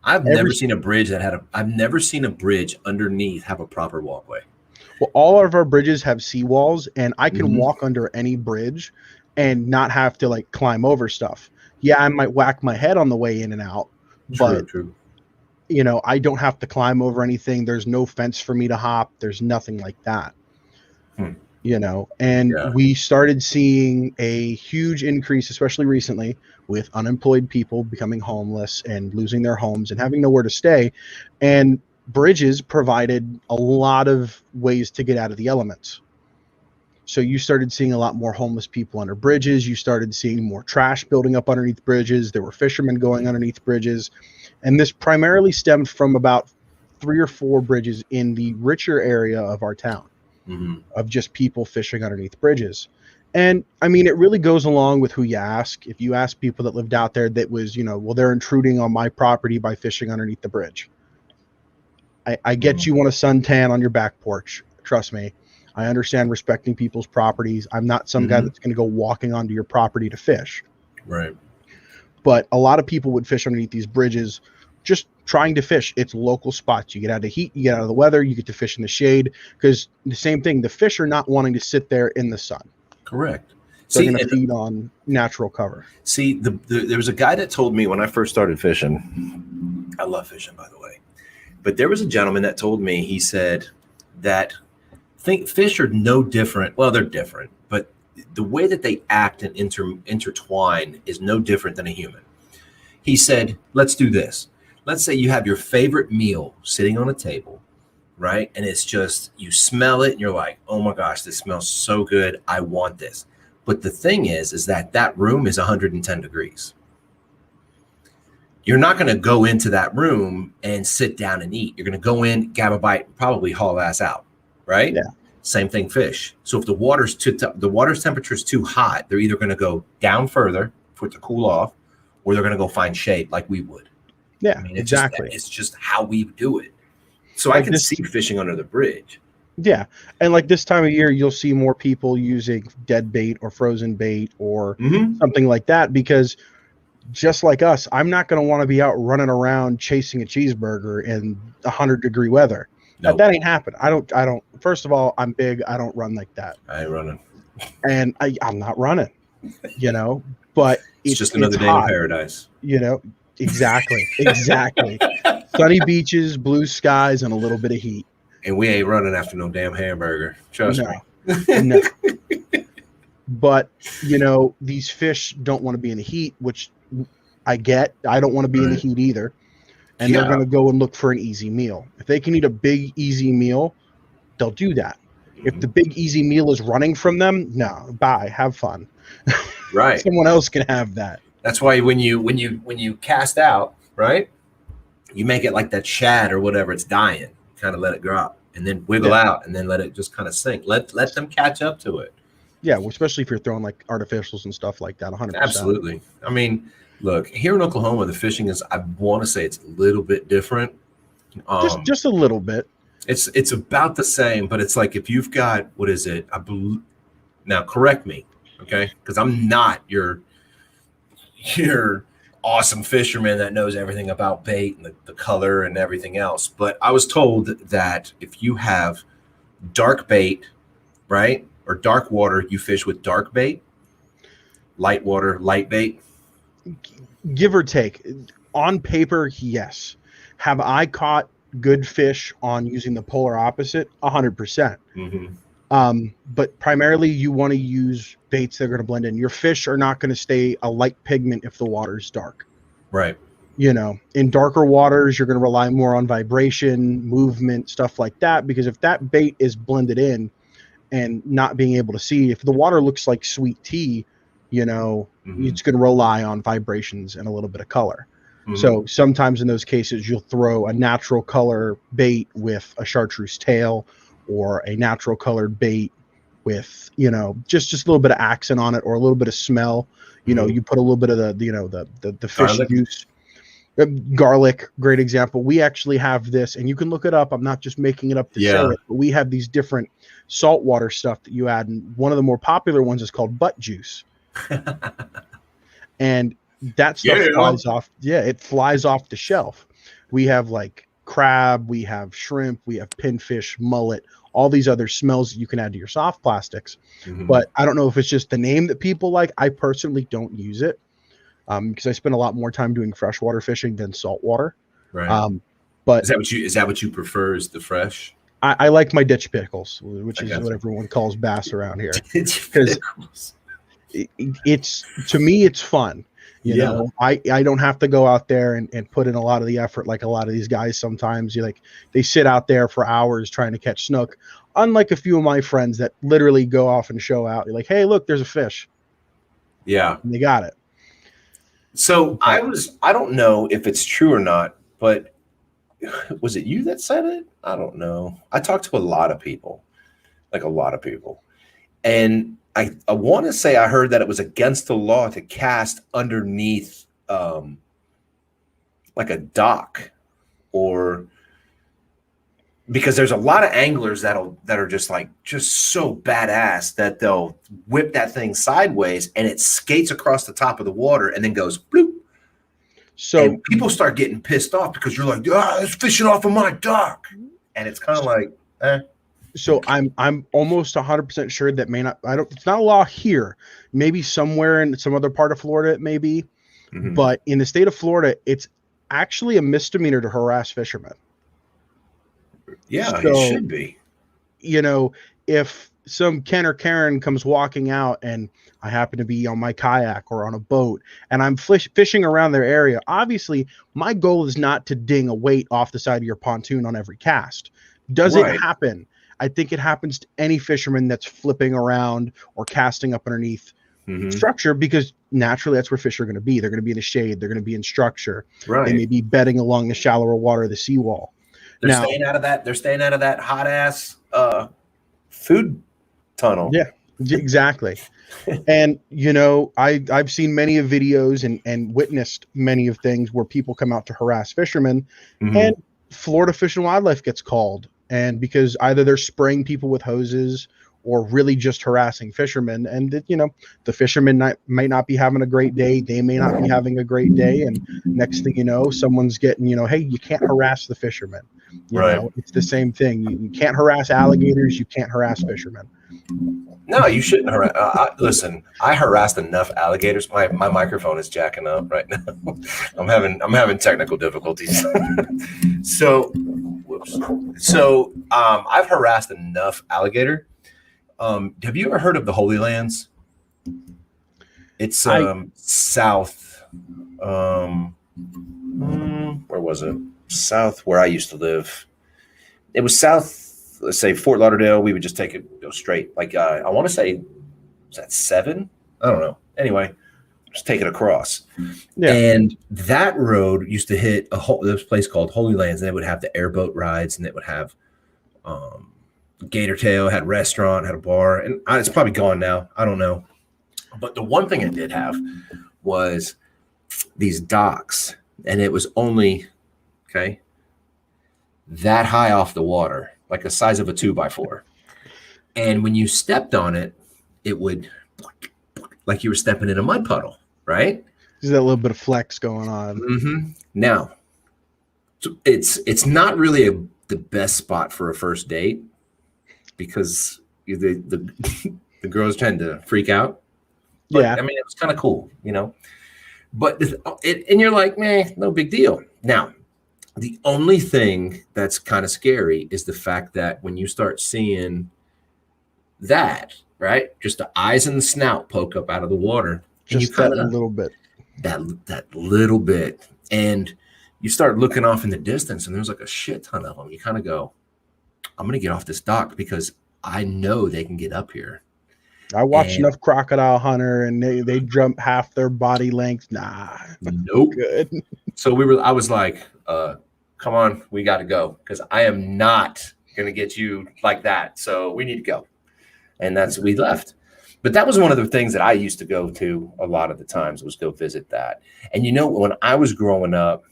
I've never seen a bridge underneath have a proper walkway. Well, all of our bridges have seawalls, and I can walk under any bridge and not have to like climb over stuff. Yeah, I might whack my head on the way in and out, but true. I don't have to climb over anything. There's no fence for me to hop. There's nothing like that. We started seeing a huge increase, especially recently, with unemployed people becoming homeless and losing their homes and having nowhere to stay. And bridges provided a lot of ways to get out of the elements. So you started seeing a lot more homeless people under bridges. You started seeing more trash building up underneath bridges. There were fishermen going underneath bridges. And this primarily stemmed from about 3 or 4 bridges in the richer area of our town, of just people fishing underneath bridges. And I mean, it really goes along with who you ask. If you ask people that lived out there, that was, they're intruding on my property by fishing underneath the bridge. I get you want a suntan on your back porch. Trust me. I understand respecting people's properties. I'm not some guy that's going to go walking onto your property to fish. Right. But a lot of people would fish underneath these bridges just trying to fish. It's local spots. You get out of the heat, you get out of the weather, you get to fish in the shade, because the same thing, the fish are not wanting to sit there in the sun. Correct. They're going to feed on natural cover. See, there was a guy that told me when I first started fishing, I love fishing, by the way, but there was a gentleman that told me, he said that fish are no different. Well, they're different, but the way that they act and intertwine is no different than a human. He said, let's do this. Let's say you have your favorite meal sitting on a table, right? And it's just, you smell it and you're like, oh my gosh, this smells so good. I want this. But the thing is that room is 110 degrees. You're not going to go into that room and sit down and eat. You're going to go in, grab a bite, probably haul ass out. Right? Yeah. Same thing, fish. So if the water's temperature is too hot, they're either going to go down further for it to cool off, or they're going to go find shade like we would. Yeah, exactly. It's just how we do it. So I can see fishing under the bridge. Yeah, and like this time of year, you'll see more people using dead bait or frozen bait or something like that, because just like us, I'm not going to want to be out running around chasing a cheeseburger in 100-degree weather. Nope. That ain't happened. I don't. First of all, I'm big. I don't run like that. I ain't running. And I'm not running, but it's just another day in paradise. Exactly. Sunny beaches, blue skies, and a little bit of heat. And we ain't running after no damn hamburger. Trust me. No. But, these fish don't want to be in the heat, which I get. I don't want to be in the heat either. And they're going to go and look for an easy meal. If they can eat a big, easy meal, they'll do that. If the big, easy meal is running from them, no, bye, have fun. Right. Someone else can have that. That's why when you cast out, right, you make it like that shad or whatever, it's dying. Kind of let it drop and then wiggle out and then let it just kind of sink. Let them catch up to it. Yeah, well, especially if you're throwing like artificials and stuff like that, 100%. Absolutely. I mean, look, here in Oklahoma, the fishing is, I want to say it's a little bit different. Just a little bit. It's about the same, but it's like if you've got, what is it? Now correct me, okay? Because I'm not your awesome fisherman that knows everything about bait and the color and everything else. But I was told that if you have dark bait, right, or dark water, you fish with dark bait, light water, light bait. Give or take. On paper, yes. Have I caught good fish on using the polar opposite? 100%. But primarily you want to use baits that are going to blend in. Your fish are not going to stay a light pigment if the water's dark. Right. You know, in darker waters, you're going to rely more on vibration, movement, stuff like that, because if that bait is blended in and not being able to see, if the water looks like sweet tea, you know, it's going to rely on vibrations and a little bit of color. So sometimes in those cases, you'll throw a natural color bait with a chartreuse tail, or a natural colored bait with, you know, just a little bit of accent on it, or a little bit of smell. You know, you put a little bit of the fish Garlic. juice. Garlic, great example. We actually have this, and you can look it up. I'm not just making it up to say it, but we have these different saltwater stuff that you add, and one of the more popular ones is called butt juice. And that stuff flies off. Yeah, it flies off the shelf. We have like crab, we have shrimp, we have pinfish, mullet, all these other smells that you can add to your soft plastics. But I don't know if it's just the name that people like. I personally don't use it because I spend a lot more time doing freshwater fishing than saltwater. Right. But is that what you prefer, is the fresh? I like my ditch pickles, which is what everyone calls bass around here. Because it's, to me, it's fun. You know, I don't have to go out there and put in a lot of the effort like a lot of these guys sometimes. They sit out there for hours trying to catch snook. Unlike a few of my friends that literally go off and show out. You're like, hey, look, there's a fish. Yeah. And they got it. So I don't know if it's true or not, but was it you that said it? I don't know. I talked to a lot of people, and I want to say I heard that it was against the law to cast underneath like a dock, or because there's a lot of anglers that are just so badass that they'll whip that thing sideways and it skates across the top of the water and then goes bloop. So and people start getting pissed off because you're like, it's fishing off of my dock, and it's kind of like, eh. So I'm almost 100% sure that it's not a law here. Maybe somewhere in some other part of Florida it may be, but in the state of Florida, it's actually a misdemeanor to harass fishermen. Yeah, it should be. You know, if some Ken or Karen comes walking out and I happen to be on my kayak or on a boat and I'm fishing around their area, obviously my goal is not to ding a weight off the side of your pontoon on every cast. Does it happen? I think it happens to any fisherman that's flipping around or casting up underneath structure, because naturally that's where fish are going to be. They're going to be in the shade. They're going to be in structure. Right. They may be bedding along the shallower water of the seawall. They're staying out of that. They're staying out of that hot ass food tunnel. Yeah, exactly. And you know, I've seen many of videos and witnessed many of things where people come out to harass fishermen, and Florida Fish and Wildlife gets called. And because either they're spraying people with hoses or really just harassing fishermen, and you know, the fishermen might not be having a great day, they may not be having a great day, and next thing you know, someone's getting, you know, hey, you can't harass the fishermen. You know, it's the same thing. You can't harass alligators, you can't harass fishermen. No, you shouldn't harass. Listen, I harassed enough alligators. My microphone is jacking up right now. I'm having technical difficulties. So I've harassed enough alligator. Have you ever heard of the Holy Lands? It's south. Where was it? South where I used to live. It was south. Let's say Fort Lauderdale. We would just take it, go straight. Like I want to say, was that 7? I don't know. Anyway, just take it across. Yeah. And that road used to hit this place called Holy Lands, and it would have the airboat rides, and it would have gator tail, had a restaurant, had a bar, and it's probably gone now. I don't know. But the one thing it did have was these docks, and it was only that high off the water. like the size of a 2x4. And when you stepped on it, it would like you were stepping in a mud puddle, right? There's that little bit of flex going on. Mm-hmm. Now, it's not really the best spot for a first date because the girls tend to freak out. But, Yeah. I mean, it was kind of cool, But and you're like, man, no big deal. Now, the only thing that's kind of scary is the fact that when you start seeing that, right, just the eyes and the snout poke up out of the water, and Just that little bit. That little bit, and you start looking off in the distance, and there's like a shit ton of them. You kind of go, I'm gonna get off this dock because I know they can get up here. I watched enough Crocodile Hunter, and they jump half their body length. Nah, nope. Good. So I was like, come on, we got to go because I am not gonna get you like that. So we need to go, and we left. But that was one of the things that I used to go to a lot of the times was go visit that. And when I was growing up,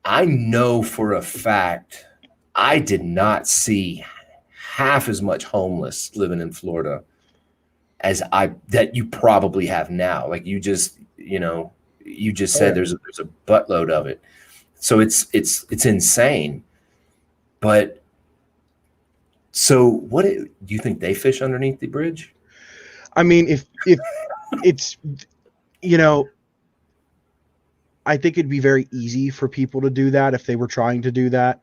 I know for a fact I did not see half as much homeless living in Florida as that you probably have now. Like you just said there's a buttload of it. So it's insane. But so what do you think they fish underneath the bridge? I mean, if it's, I think it'd be very easy for people to do that if they were trying to do that.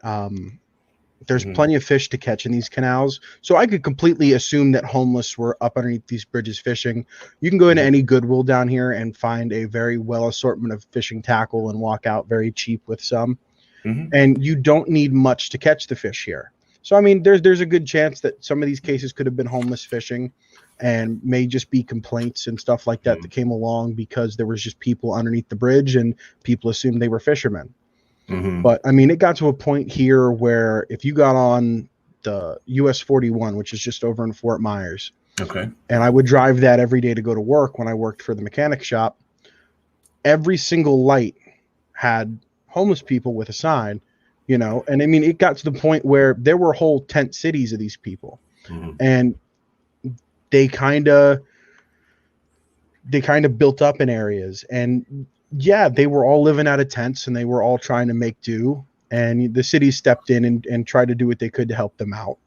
There's plenty of fish to catch in these canals. So I could completely assume that homeless were up underneath these bridges fishing. You can go into any Goodwill down here and find a very well assortment of fishing tackle and walk out very cheap with some. And you don't need much to catch the fish here. So, I mean, there's a good chance that some of these cases could have been homeless fishing and may just be complaints and stuff like that that came along because there was just people underneath the bridge and people assumed they were fishermen. But, I mean, it got to a point here where if you got on the US 41, which is just over in Fort Myers, and I would drive that every day to go to work when I worked for the mechanic shop, every single light had homeless people with a sign. And I mean, it got to the point where there were whole tent cities of these people, and they kind of built up in areas. And yeah, they were all living out of tents and they were all trying to make do. And the city stepped in and tried to do what they could to help them out,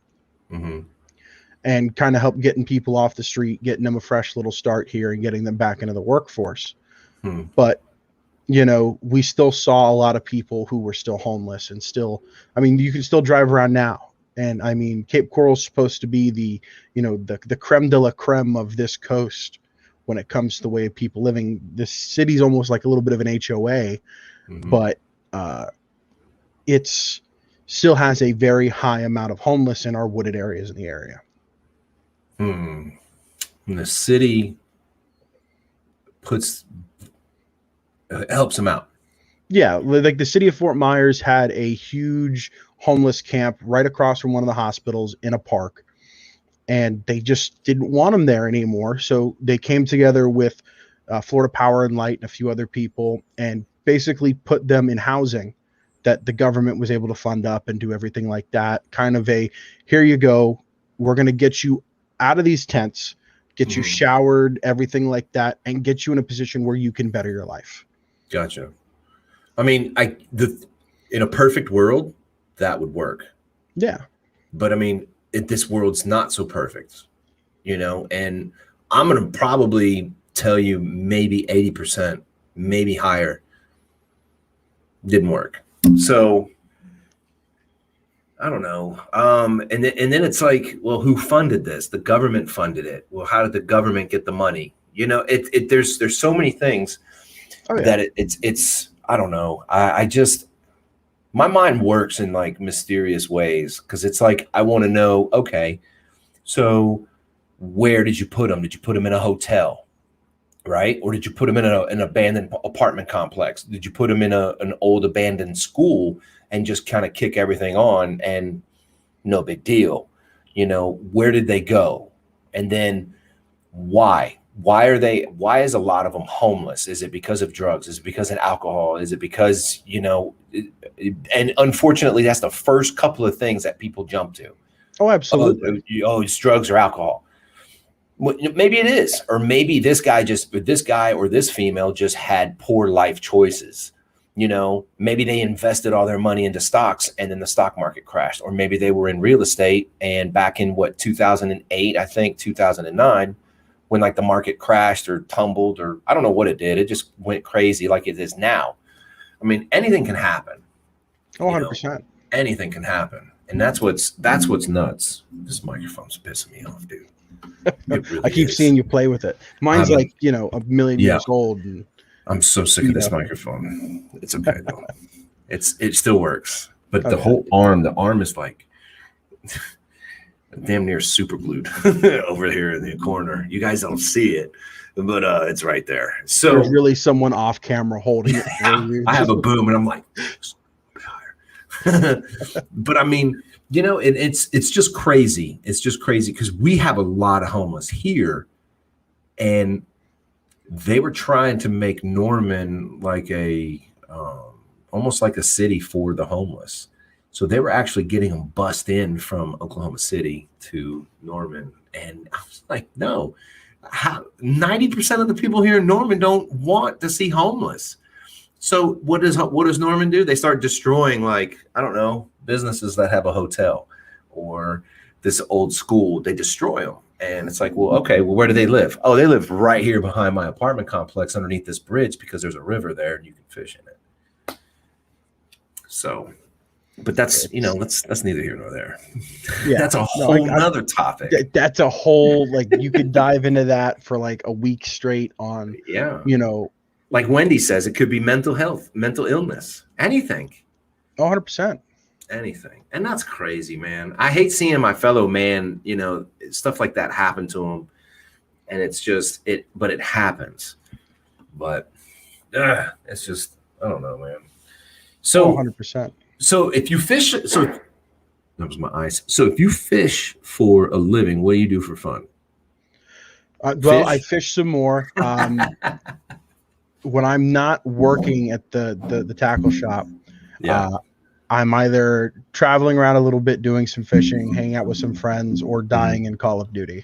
and kind of help getting people off the street, getting them a fresh little start here and getting them back into the workforce. But we still saw a lot of people who were still homeless and still, I mean, you can still drive around now. And I mean, Cape Coral's supposed to be the creme de la creme of this coast when it comes to the way of people living. This city's almost like a little bit of an HOA, but it's still has a very high amount of homeless in our wooded areas in the area. And the city helps them out. Yeah, like the city of Fort Myers had a huge homeless camp right across from one of the hospitals in a park, and they just didn't want them there anymore. So they came together with Florida Power and Light and a few other people and basically put them in housing that the government was able to fund up and do everything like that. Kind of here you go. We're going to get you out of these tents, get you showered, everything like that, and get you in a position where you can better your life. Gotcha. I mean, in a perfect world, that would work. Yeah. But I mean, this world's not so perfect, and I'm going to probably tell you maybe 80%, maybe higher, didn't work. So I don't know. And then it's like, well, who funded this? The government funded it. Well, how did the government get the money? There's so many things that it's I don't know. I just, my mind works in like mysterious ways because it's like I want to know, okay, so where did you put them? Did you put them in a hotel, right? Or did you put them in an abandoned apartment complex? Did you put them in an old abandoned school and just kind of kick everything on and no big deal? Where did they go? And then why? why is a lot of them homeless? Is it because of drugs? Is it because of alcohol? Is it because, and unfortunately, that's the first couple of things that people jump to. Oh, absolutely. It's drugs or alcohol. Well, maybe it is, or maybe this guy or this female just had poor life choices. Maybe they invested all their money into stocks and then the stock market crashed, or maybe they were in real estate and back in 2008, I think 2009, when like the market crashed or tumbled, or I don't know what it did. It just went crazy like it is now. I mean, anything can happen. 100%. Anything can happen. And that's what's nuts. This microphone's pissing me off, dude. Really I keep seeing you play with it. Mine's a million years old. And, I'm so sick of this microphone. It's okay though. It still works. But the whole arm is like damn near super glued over here in the corner. You guys don't see it, but it's right there. So there's really someone off camera holding it for you. I have a boom and I'm like, but I mean, it's just crazy. It's just crazy because we have a lot of homeless here, and they were trying to make Norman like almost like a city for the homeless. So they were actually getting them bussed in from Oklahoma City to Norman. And I was like, no, 90% of the people here in Norman don't want to see homeless. So what does Norman do? They start destroying, like, I don't know, businesses that have a hotel or this old school. They destroy them. And it's like, well, okay, well, where do they live? Oh, they live right here behind my apartment complex underneath this bridge because there's a river there and you can fish in it. So, but that's neither here nor there. Yeah, that's a whole nother topic. That's a whole, like, you could dive into that for like a week straight on, like Wendy says, it could be mental health, mental illness, anything. 100%. Anything. And that's crazy, man. I hate seeing my fellow man, stuff like that happen to him. And it's just but it happens. But it's just, I don't know, man. So 100%. So if you fish, that was my eyes. So if you fish for a living, what do you do for fun? I fish some more. When I'm not working at the tackle shop, I'm either traveling around a little bit, doing some fishing, hanging out with some friends, or dying in Call of Duty.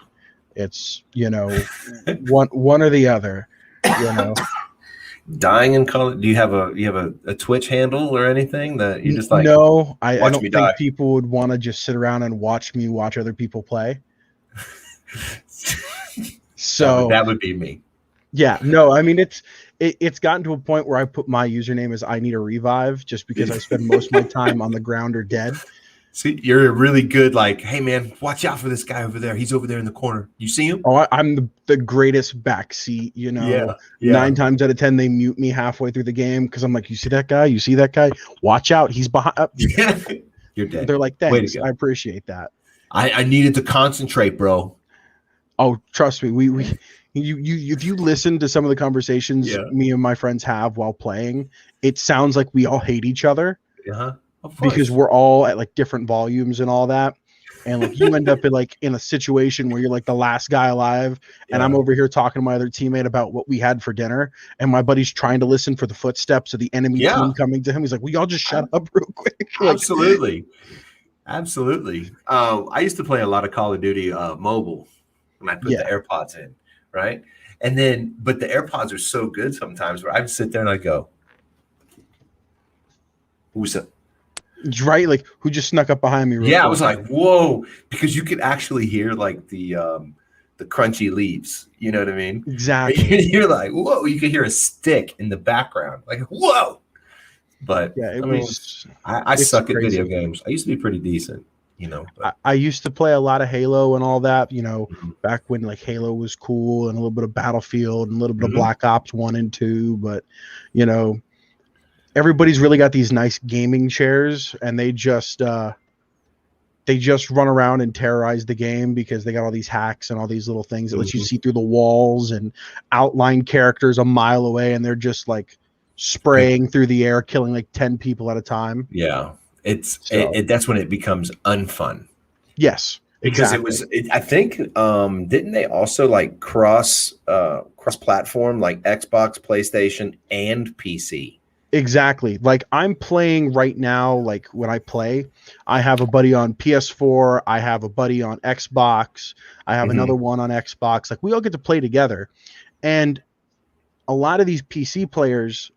It's, one or the other, Dying in Call of, do you have a Twitch handle or anything that you just like? No, I don't think people would want to just sit around and watch me watch other people play. So that would be me. Yeah, no, I mean, it's gotten to a point where I put my username as I need a revive just because I spend most of my time on the ground or dead. See, you're really good. Like, hey man, watch out for this guy over there. He's over there in the corner. You see him? Oh, I'm the greatest backseat. Yeah. 9 times out of 10, they mute me halfway through the game because I'm like, you see that guy? You see that guy? Watch out, he's behind. You're dead. They're like, thanks, I appreciate that. I needed to concentrate, bro. Oh, trust me, we if you listen to some of the conversations me and my friends have while playing, it sounds like we all hate each other. Because we're all at like different volumes and all that. And like you end up in a situation where you're like the last guy alive, and I'm over here talking to my other teammate about what we had for dinner, and my buddy's trying to listen for the footsteps of the enemy team coming to him. He's like, "We all just shut up real quick." Absolutely. I used to play a lot of Call of Duty mobile when I put the AirPods in, right? And then, but the AirPods are so good sometimes where I would sit there and I go, "Who's up?" Right, like who just snuck up behind me? Real quick. I was like, whoa, because you could actually hear like the crunchy leaves. You know what I mean? Exactly. You're like, whoa, you could hear a stick in the background, like whoa. But yeah, I suck at video games. I used to be pretty decent, I used to play a lot of Halo and all that, back when like Halo was cool, and a little bit of Battlefield and a little bit of Black Ops 1 and 2, but everybody's really got these nice gaming chairs, and they just run around and terrorize the game because they got all these hacks and all these little things that let you see through the walls and outline characters a mile away, and they're just like spraying through the air, killing like 10 people at a time. Yeah, that's when it becomes unfun. Yes, because I think didn't they also like cross platform like Xbox, PlayStation, and PC? Exactly. Like I'm playing right now, like when I play, I have a buddy on PS4, I have a buddy on Xbox, I have another one on Xbox. Like we all get to play together. And a lot of these PC players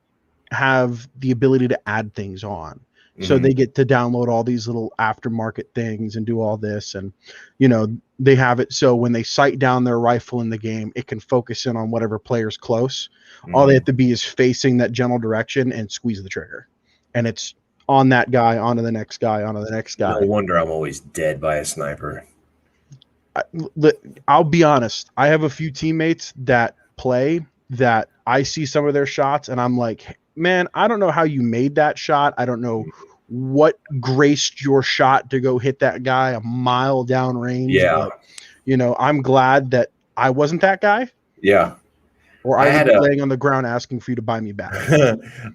have the ability to add things on. So they get to download all these little aftermarket things and do all this. And, you know, they have it so when they sight down their rifle in the game, it can focus in on whatever player's close. All they have to be is facing that general direction and squeeze the trigger. And it's on that guy, onto the next guy, onto the next guy. No wonder I'm always dead by a sniper. I'll be honest. I have a few teammates that play that I see some of their shots and I'm like, man, I don't know how you made that shot. I don't know what graced your shot to go hit that guy a mile down range. Yeah. But, you know, I'm glad that I wasn't that guy. Yeah. Or I was laying on the ground asking for you to buy me back.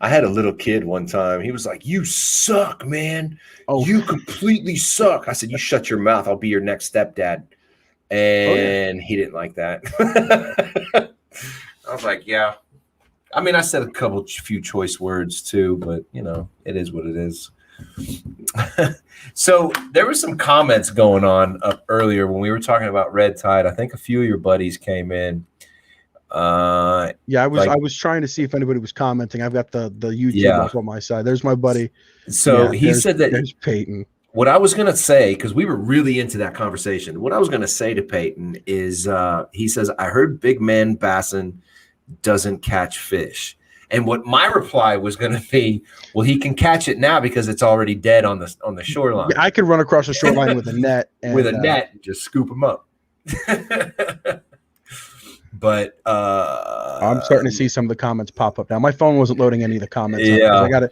I had a little kid one time. He was like, "You suck, man. Oh, you completely suck." I said, "You shut your mouth. I'll be your next stepdad." And he didn't like that. I was like, "Yeah." I mean, I said a few choice words too, but you know, it is what it is. So there were some comments going on up earlier when we were talking about Red Tide. I think a few of your buddies came in. I was trying to see if anybody was commenting. I've got the YouTube up on my side. There's my buddy. So he said that there's Peyton. What I was going to say, because we were really into that conversation, what I was going to say to Peyton is he says, I heard big man Bassin doesn't catch fish. And what my reply was going to be, well, he can catch it now because it's already dead on the shoreline. Yeah, I could run across the shoreline with a net. And, and just scoop him up. But I'm starting to see some of the comments pop up now. My phone wasn't loading any of the comments. Yeah,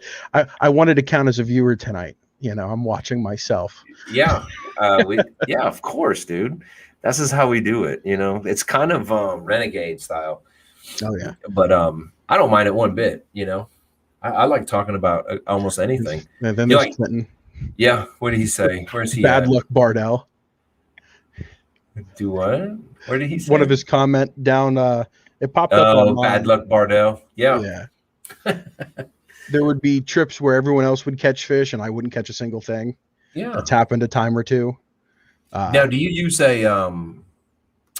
I wanted to count as a viewer tonight. You know, I'm watching myself. Yeah, of course, dude. This is how we do it. You know, it's kind of renegade style. Oh yeah, but I don't mind it one bit. You know, I like talking about almost anything. And then there's Clinton. Yeah, what did he say? Where's he? Bad luck, Bardell. Do what? Where did he say? One of his comment down. It popped up on Bad luck, Bardell. Yeah. There would be trips where everyone else would catch fish and I wouldn't catch a single thing. Yeah, that's happened a time or two. Now, do you use a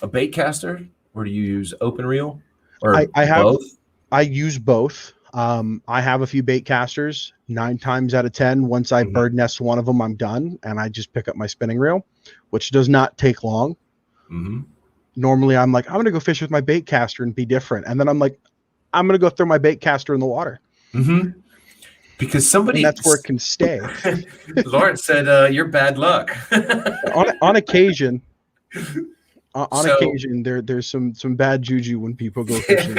bait caster or do you use open reel? Or I have both? I use both. I have a few bait casters. 9 times out of 10, once I bird nest one of them, I'm done, and I just pick up my spinning reel, which does not take long. Normally, I'm like, I'm gonna go fish with my bait caster and be different, and then I'm like, I'm gonna go throw my bait caster in the water. Because somebody, and that's where it can stay. Lawrence said, "You're bad luck." on occasion. Occasion, there's some bad juju when people go fishing.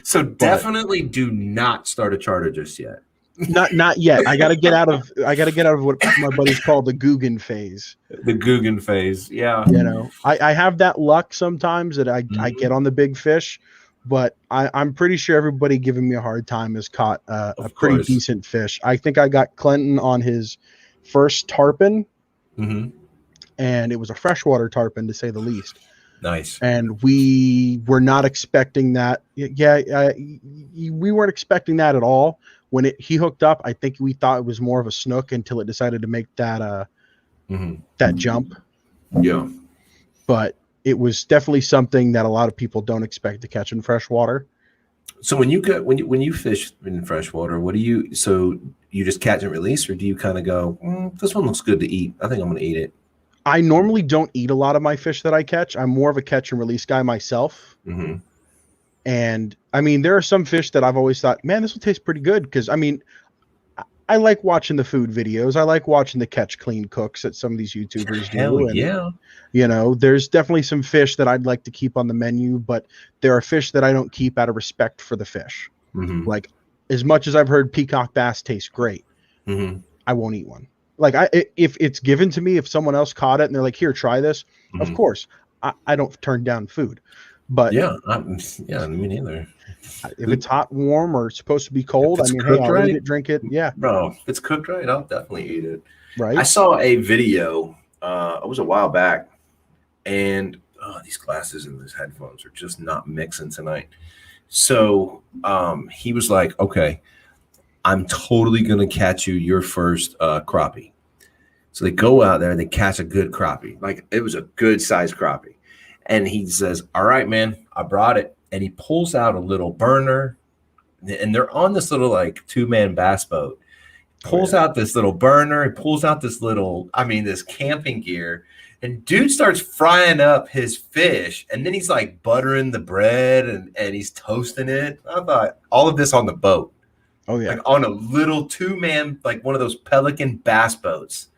So definitely do not start a charter just yet. Not yet. I gotta get out of what my buddies call the Guggen phase. The Guggen phase, yeah. You know, I have that luck sometimes that I get on the big fish, but I'm pretty sure everybody giving me a hard time has caught a pretty decent fish. I think I got Clinton on his first tarpon. And it was a freshwater tarpon, to say the least. Nice. And we were not expecting that. We weren't expecting that at all. When he hooked up, I think we thought it was more of a snook until it decided to make that that jump. Yeah. But it was definitely something that a lot of people don't expect to catch in freshwater. So when you fish in freshwater, what do you? So you just catch and release, or do you kind of go, this one looks good to eat, I think I'm going to eat it? I normally don't eat a lot of my fish that I catch. I'm more of a catch and release guy myself. And I mean, there are some fish that I've always thought, man, this will taste pretty good. Because I mean, I like watching the food videos. I like watching the catch clean cooks that some of these YouTubers do. And, you know, there's definitely some fish that I'd like to keep on the menu, but there are fish that I don't keep out of respect for the fish. Like, as much as I've heard peacock bass taste great, I won't eat one. Like, if it's given to me, if someone else caught it and they're like, here, try this, of course, I don't turn down food. But me neither. If it's hot, warm, or it's supposed to be cold, I mean, hey, I'll eat it, drink it. Yeah. Bro, if it's cooked right, I'll definitely eat it. Right. I saw a video it was a while back, and these glasses and these headphones are just not mixing tonight. So he was like, okay, I'm totally going to catch you your first crappie. So they go out there, they catch a good crappie. Like, it was a good sized crappie. And he says, all right, man, I brought it. And he pulls out a little burner, and they're on this little like 2-man bass boat. Pulls out this little burner, he pulls out this little, this camping gear, and dude starts frying up his fish, and then he's like buttering the bread and he's toasting it. I thought, all of this on the boat. Oh yeah. Like on a little 2-man, like one of those Pelican bass boats.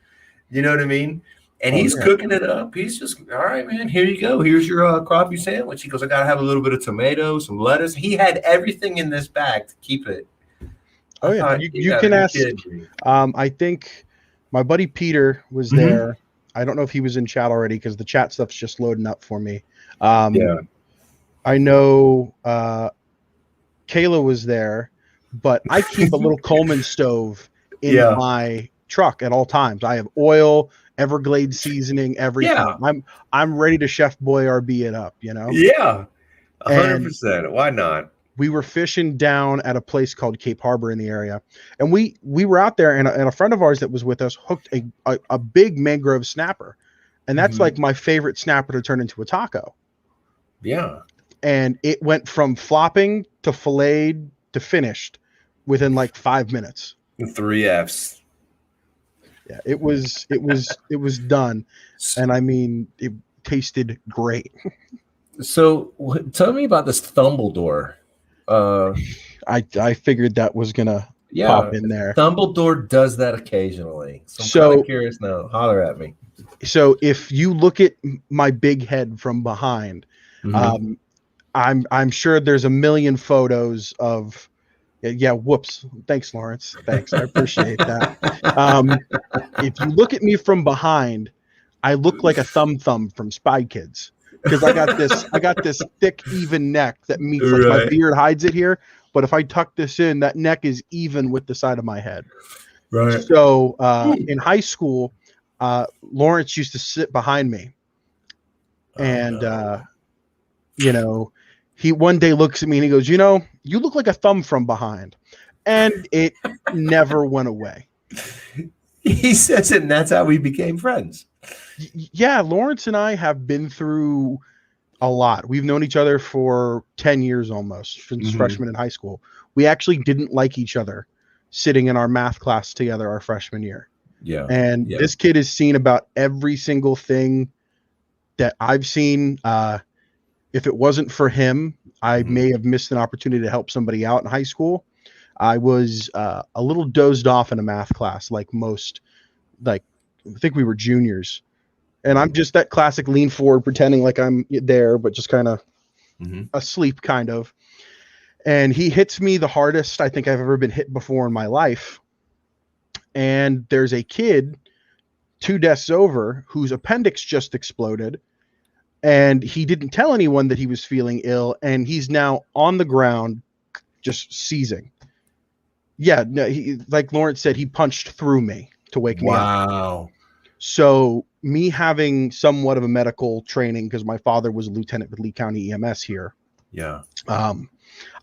You know what I mean? And he's cooking it up. He's just, all right, man, here you go. Here's your crappie sandwich. He goes, I got to have a little bit of tomato, some lettuce. He had everything in this bag to keep it. Oh, yeah. You can ask. I think my buddy Peter was there. I don't know if he was in chat already because the chat stuff's just loading up for me. I know Kayla was there, but I keep a little Coleman stove in my truck at all times. I have oil, Everglades seasoning, everything. Yeah. I'm ready to Chef Boyardee it up, you know? Yeah, 100%. Why not? We were fishing down at a place called Cape Harbor in the area, and we were out there, and a friend of ours that was with us hooked a big mangrove snapper, and that's like my favorite snapper to turn into a taco. Yeah, and it went from flopping to filleted to finished within like 5 minutes. 3 Fs. Yeah, it was done, and it tasted great. So tell me about this Thumbledore. I figured that was gonna pop in there. Thumbledore does that occasionally. So I'm kind of curious now. Holler at me. So if you look at my big head from behind, I'm sure there's a million photos of. Yeah, whoops. Thanks, Lawrence. Thanks. I appreciate that. If you look at me from behind, I look like a thumb from Spy Kids. Because I got this thick, even neck that meets like my beard hides it here. But if I tuck this in, that neck is even with the side of my head. Right. So in high school, Lawrence used to sit behind me, and he one day looks at me and he goes, you look like a thumb from behind, and it never went away. He says it, and that's how we became friends. Yeah, Lawrence and I have been through a lot. We've known each other for 10 years almost, since freshman in high school. We actually didn't like each other sitting in our math class together our freshman year. Yeah. And this kid has seen about every single thing that I've seen. If it wasn't for him, I may have missed an opportunity to help somebody out in high school. I was a little dozed off in a math class, like most, I think we were juniors. And I'm just that classic lean forward, pretending like I'm there, but just kind of asleep, kind of. And he hits me the hardest I think I've ever been hit before in my life. And there's a kid 2 desks over whose appendix just exploded. And he didn't tell anyone that he was feeling ill. And he's now on the ground, just seizing. Yeah, no, he, like Lawrence said, he punched through me to wake me up. Wow. So me having somewhat of a medical training, because my father was a lieutenant with Lee County EMS here. Yeah.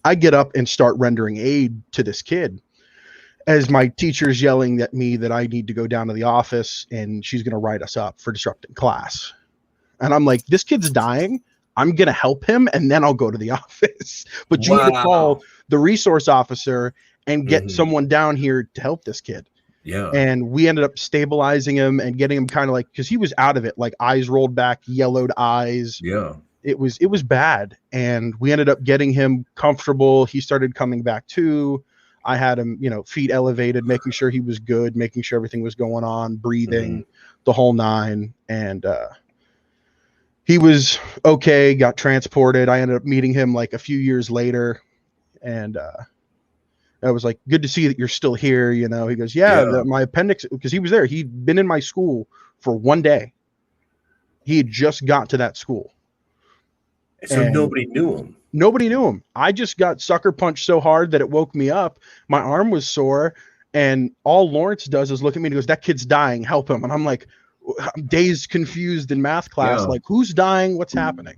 I get up and start rendering aid to this kid as my teacher's yelling at me that I need to go down to the office and she's going to write us up for disrupting class. And I'm like, this kid's dying. I'm going to help him and then I'll go to the office. But you need to call the resource officer and get someone down here to help this kid. Yeah. And we ended up stabilizing him and getting him kind of like, because he was out of it, like eyes rolled back, yellowed eyes. Yeah. It was bad. And we ended up getting him comfortable. He started coming back too. I had him, feet elevated, making sure he was good, making sure everything was going on, breathing, the whole nine. And he was okay, got transported. I ended up meeting him like a few years later. And I was like, good to see that you're still here. He goes, my appendix, because he was there. He'd been in my school for 1 day. He had just got to that school. So nobody knew him. Nobody knew him. I just got sucker punched so hard that it woke me up. My arm was sore. And all Lawrence does is look at me and he goes, that kid's dying. Help him. And I'm like, I'm dazed, confused in math class. Yeah. Like, who's dying? What's happening?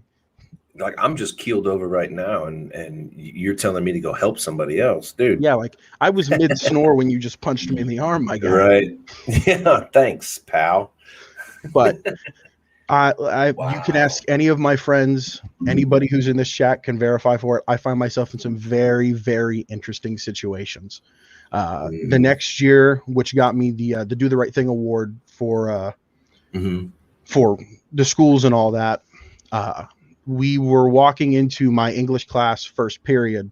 Like, I'm just keeled over right now, and you're telling me to go help somebody else, dude. Yeah, like I was mid snore when you just punched me in the arm, my guy. Right. Yeah. Thanks, pal. But you can ask any of my friends, anybody who's in this chat can verify for it. I find myself in some very, very interesting situations. The next year, which got me the Do the Right Thing award for the schools and all that, we were walking into my English class first period,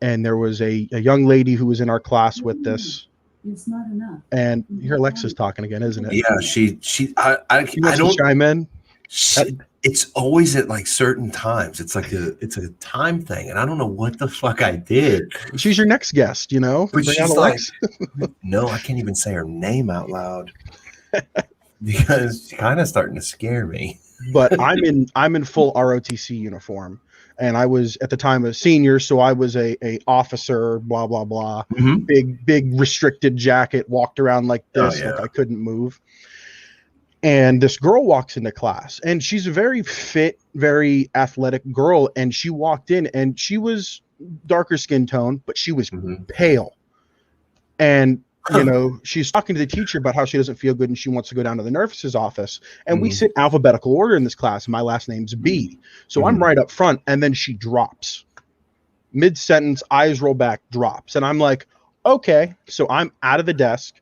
and there was a young lady who was in our class with this. It's not enough. And your Alexa's talking again, isn't it? Yeah, she I wants to chime in. It's always at like certain times. It's a time thing, and I don't know what the fuck I did. She's your next guest, you know. But she's like, no, I can't even say her name out loud because she's kind of starting to scare me. But I'm in full ROTC uniform, and I was at the time a senior, so I was a officer, blah blah blah, big restricted jacket, walked around like this, like I couldn't move. And this girl walks into class, and she's a very fit, very athletic girl, and she walked in, and she was darker skin tone, but she was pale. And you know, she's talking to the teacher about how she doesn't feel good and she wants to go down to the nurse's office. And we sit alphabetical order in this class. My last name's B. So I'm right up front, and then she drops. Mid-sentence, eyes roll back, drops. And I'm like, okay. So I'm out of the desk,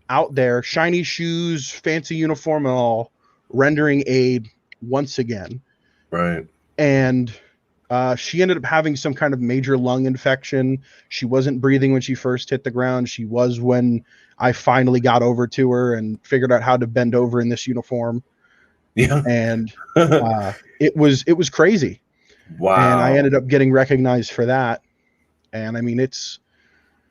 out there, shiny shoes, fancy uniform and all, rendering aid once again. Right. And she ended up having some kind of major lung infection. She wasn't breathing when she first hit the ground. She was when I finally got over to her and figured out how to bend over in this uniform. Yeah. And it was crazy. Wow. And I ended up getting recognized for that. And I mean,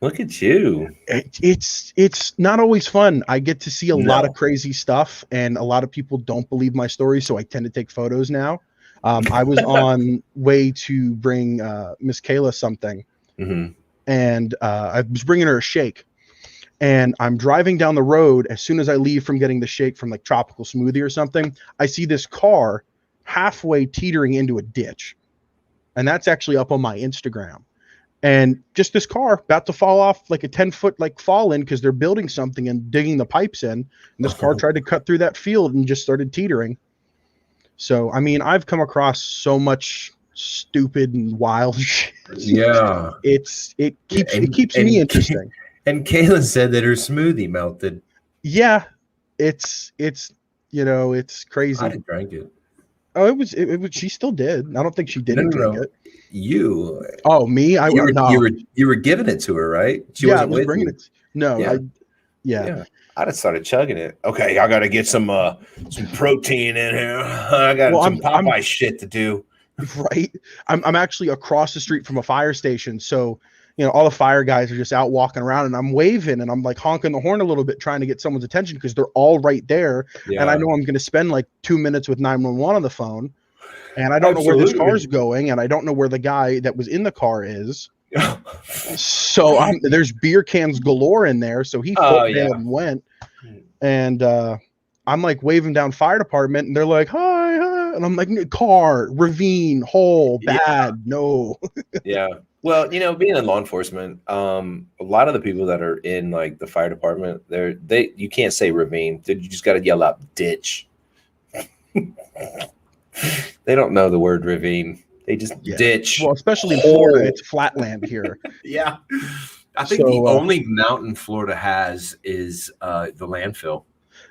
look at you. It's not always fun. I get to see a lot of crazy stuff, and a lot of people don't believe my story, so I tend to take photos now. I was on way to bring Miss Kayla something, and I was bringing her a shake, and I'm driving down the road. As soon as I leave from getting the shake from like Tropical Smoothie or something, I see this car halfway teetering into a ditch, and that's actually up on my Instagram. And just this car about to fall off like a 10-foot like fall in because they're building something and digging the pipes in, and this car tried to cut through that field and just started teetering. So, I mean, I've come across so much stupid and wild shit. Yeah. It keeps me interesting. And Kayla said that her smoothie melted. Yeah. It's you know, it's crazy. I drank it. Oh, it was she still did. I don't think she didn't drink it. You. Oh, me? You were giving it to her, right? She wasn't with bringing it. No, yeah. I just started chugging it. Okay, I got to get some protein in here. I got some Popeye shit to do. Right. I'm actually across the street from a fire station, so you know all the fire guys are just out walking around, and I'm waving and I'm like honking the horn a little bit, trying to get someone's attention because they're all right there, and I know I'm going to spend like 2 minutes with 911 on the phone, and I don't know where this car's going, and I don't know where the guy that was in the car is. So there's beer cans galore in there. So he and went, and I'm like waving down fire department, and they're like, hi, and I'm like, car, ravine, hole, bad, no. Yeah. Well, you know, being in law enforcement, a lot of the people that are in like the fire department, you can't say ravine. You just got to yell out ditch. They don't know the word ravine. They just ditch. Well, especially in Florida, it's flatland here. Yeah. I think the only mountain Florida has is the landfill.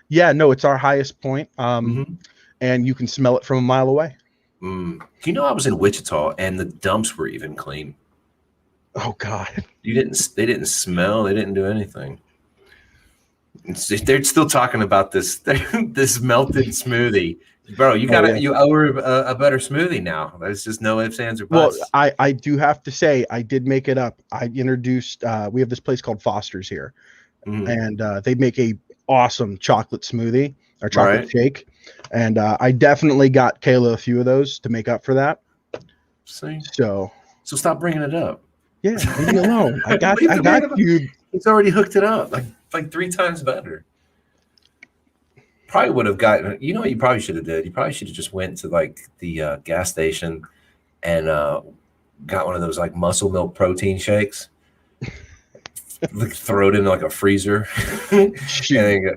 Yeah, no, it's our highest point. And you can smell it from a mile away. Do you know I was in Wichita and the dumps were even clean? Oh God. They didn't smell, they didn't do anything. They're still talking about this melted smoothie. Bro, you owe her a better smoothie now. There's just no ifs, ands, or buts. Well, I do have to say, I did make it up. I introduced, we have this place called Foster's here, and they make a awesome chocolate smoothie or chocolate shake. And I definitely got Kayla a few of those to make up for that. See? So stop bringing it up. Yeah, leave me alone. I got you. He's already hooked it up like 3 times better. probably would have gotten. You know what you probably should have did? You probably should have just went to like the gas station and got one of those like muscle milk protein shakes. Like, throw it in like a freezer, and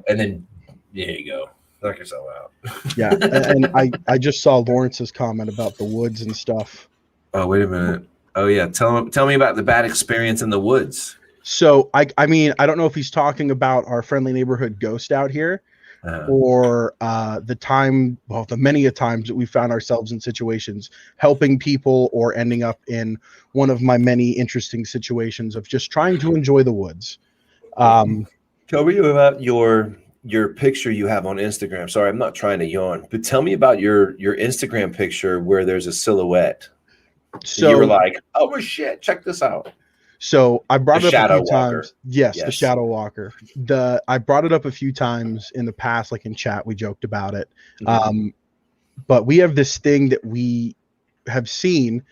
then there you go. Knock yourself out. Yeah, and I just saw Lawrence's comment about the woods and stuff. Oh, wait a minute. Oh yeah, tell me about the bad experience in the woods. So I mean, I don't know if he's talking about our friendly neighborhood ghost out here, or the many a times that we found ourselves in situations helping people or ending up in one of my many interesting situations of just trying to enjoy the woods. Tell me about your picture you have on Instagram. Sorry, I'm not trying to yawn, but tell me about your Instagram picture where there's a silhouette. So you were like, oh shit, check this out. So I brought it up a few walker. times. Yes, the shadow walker. I brought it up a few times in the past, like in chat, we joked about it. Mm-hmm. But we have this thing that we have seen.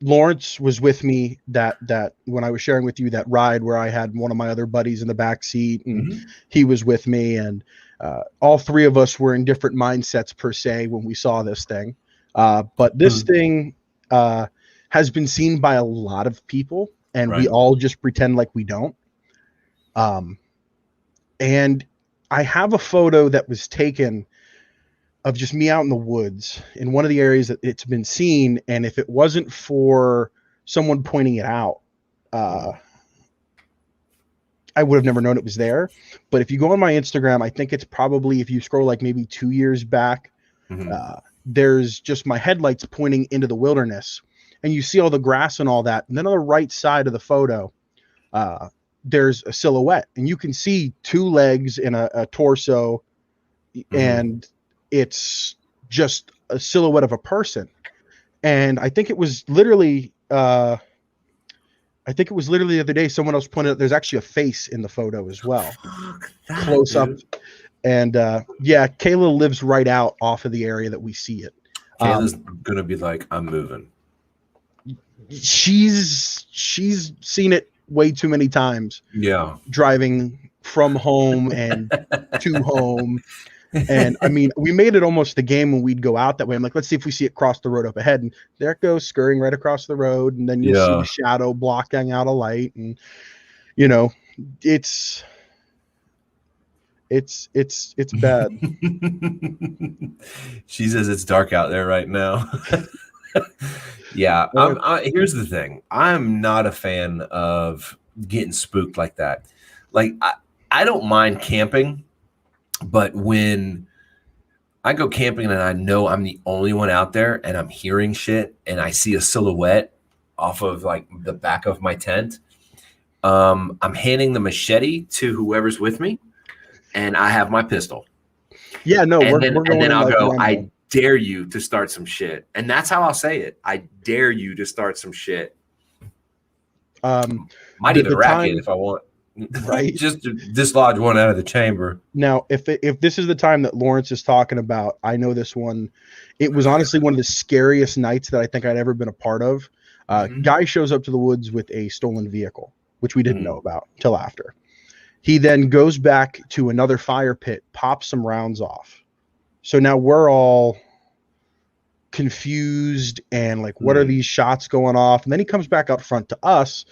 Lawrence was with me that when I was sharing with you that ride where I had one of my other buddies in the back seat, and he was with me, and all three of us were in different mindsets per se when we saw this thing. But this thing has been seen by a lot of people, and we all just pretend like we don't. And I have a photo that was taken of just me out in the woods in one of the areas that it's been seen. And if it wasn't for someone pointing it out, I would have never known it was there. But if you go on my Instagram, I think it's probably, if you scroll like maybe 2 years back, there's just my headlights pointing into the wilderness, and you see all the grass and all that. And then on the right side of the photo, there's a silhouette, and you can see two legs and a torso, and it's just a silhouette of a person. And I think it was literally the other day, someone else pointed out there's actually a face in the photo as well. Close up. And yeah, Kayla lives right out off of the area that we see it. Kayla's gonna be like, I'm moving. She's seen it way too many times. Yeah. Driving from home and to home. And I mean, we made it almost the game when we'd go out that way. I'm like, let's see if we see it cross the road up ahead. And there it goes, scurrying right across the road. And then you'll see the shadow blocking out a light. And, you know, it's bad. She says it's dark out there right now. Yeah. Here's the thing. I'm not a fan of getting spooked like that. Like, I don't mind camping. But when I go camping and I know I'm the only one out there and I'm hearing shit and I see a silhouette off of like the back of my tent, I'm handing the machete to whoever's with me, and I have my pistol. Yeah, no, and then I'll go, I dare you to start some shit. And that's how I'll say it. I dare you to start some shit. Might even rack it if I want. Right, just to dislodge one out of the chamber. Now, if this is the time that Lawrence is talking about, I know this one. It was honestly one of the scariest nights that I think I'd ever been a part of. Guy shows up to the woods with a stolen vehicle, which we didn't know about till after. He then goes back to another fire pit, pops some rounds off. So now we're all confused and like, what are these shots going off? And then he comes back up front to us,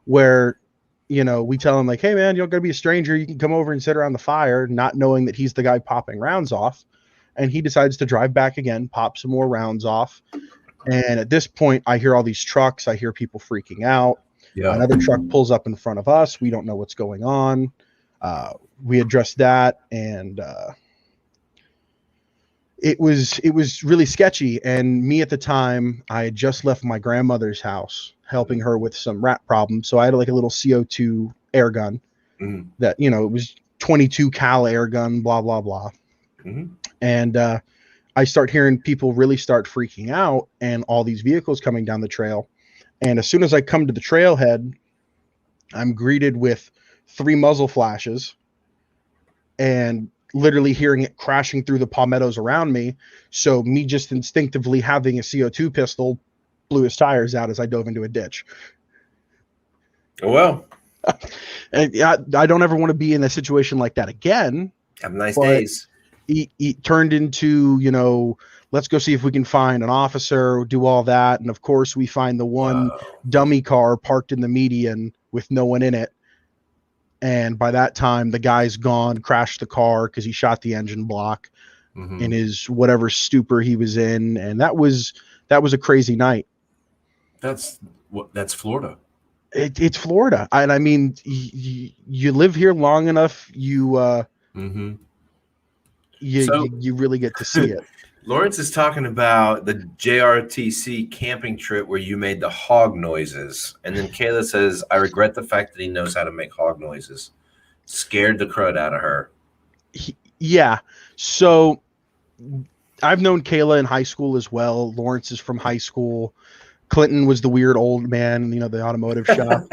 where, you know, we tell him like, hey man, you don't gotta be a stranger. You can come over and sit around the fire, not knowing that he's the guy popping rounds off. And he decides to drive back again, pop some more rounds off. And at this point, I hear all these trucks. I hear people freaking out. Yeah. Another truck pulls up in front of us. We don't know what's going on. We addressed that, and it was really sketchy. And me at the time, I had just left my grandmother's house, helping her with some rat problems. So I had like a little CO2 air gun that, you know, it was 22 cal air gun, blah, blah, blah. And I start hearing people really start freaking out, and all these vehicles coming down the trail. And as soon as I come to the trailhead, I'm greeted with 3 muzzle flashes and literally hearing it crashing through the palmettos around me. So me just instinctively having a CO2 pistol blew his tires out as I dove into a ditch. Oh, well. And I don't ever want to be in a situation like that again. Have nice But days. he turned into, let's go see if we can find an officer, do all that. And of course, we find the one Wow. dummy car parked in the median with no one in it. And by that time, the guy's gone, crashed the car because he shot the engine block in his whatever stupor he was in. And that was a crazy night. That's Florida. It's Florida. And I mean, you live here long enough, you really get to see it. Lawrence is talking about the JRTC camping trip where you made the hog noises. And then Kayla says, I regret the fact that he knows how to make hog noises. Scared the crud out of her. Yeah. So I've known Kayla in high school as well. Lawrence is from high school. Clinton was the weird old man, the automotive shop.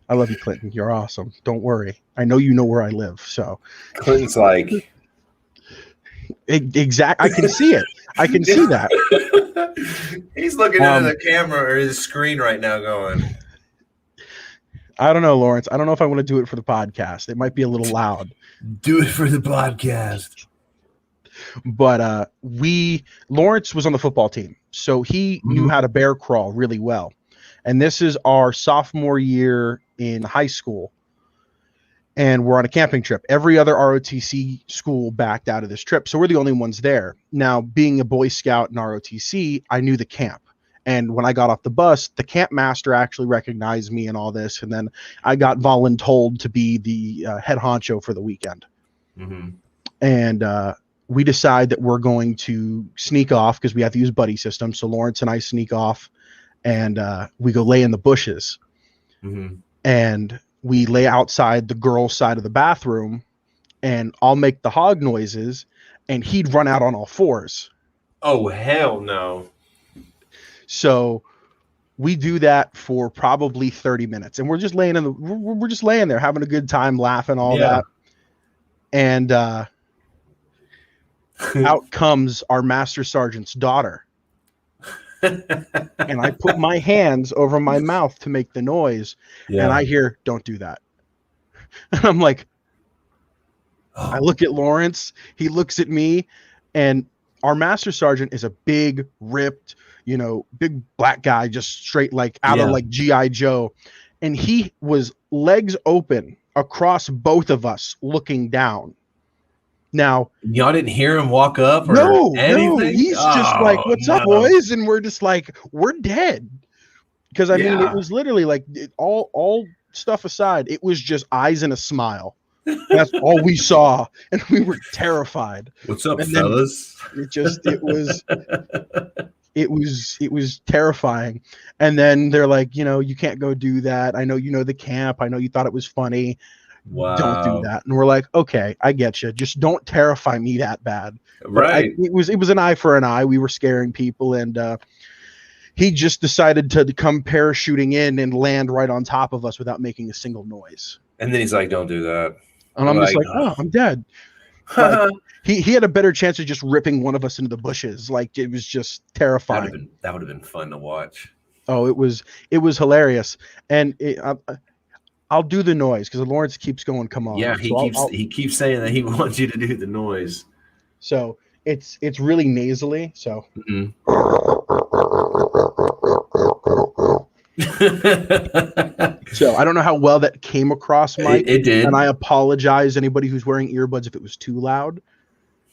I love you, Clinton. You're awesome. Don't worry. I know you know where I live. So Clinton's like... Exact. I can see it. I can see that. He's looking into the camera or his screen right now going... I don't know, Lawrence. I don't know if I want to do it for the podcast. It might be a little loud. Do it for the podcast. But Lawrence was on the football team, so he knew how to bear crawl really well. And this is our sophomore year in high school, and we're on a camping trip. Every other ROTC school backed out of this trip, so we're the only ones there. Now, being a Boy Scout in ROTC, I knew the camp. And when I got off the bus, the camp master actually recognized me and all this. And then I got voluntold to be the head honcho for the weekend. And we decide that we're going to sneak off because we have to use buddy system. So Lawrence and I sneak off, and we go lay in the bushes. And we lay outside the girls' side of the bathroom, and I'll make the hog noises, and he'd run out on all fours. Oh, hell no. So we do that for probably 30 minutes, and we're just laying we're just laying there having a good time, laughing, all that. And out comes our master sergeant's daughter. And I put my hands over my mouth to make the noise, and I hear, "Don't do that." And I'm like, I look at Lawrence, he looks at me, and our master sergeant is a big, ripped, big black guy, just straight out of like G.I. Joe. And he was legs open across both of us looking down. Now, y'all didn't hear him walk up or anything? No, he's just like, "What's up, boys?" And we're just like, we're dead. Because I mean, it was literally like all stuff aside, it was just eyes and a smile. That's all we saw, and we were terrified. What's up, fellas? It was terrifying. And then they're like, "You can't go do that. I know you know the camp. I know you thought it was funny. Wow. Don't do that." And we're like, "Okay, I get you. Just don't terrify me that bad." Right. It was an eye for an eye. We were scaring people, and he just decided to come parachuting in and land right on top of us without making a single noise. And then he's like, "Don't do that." And I'm just like, "Oh, I'm dead." Like, he had a better chance of just ripping one of us into the bushes. Like, it was just terrifying. That would have been fun to watch. Oh, it was hilarious. And I'll do the noise because Lawrence keeps going, "Come on." Yeah, he keeps saying that he wants you to do the noise. So it's really nasally. So So I don't know how well that came across, Mike. It did. And I apologize anybody who's wearing earbuds if it was too loud.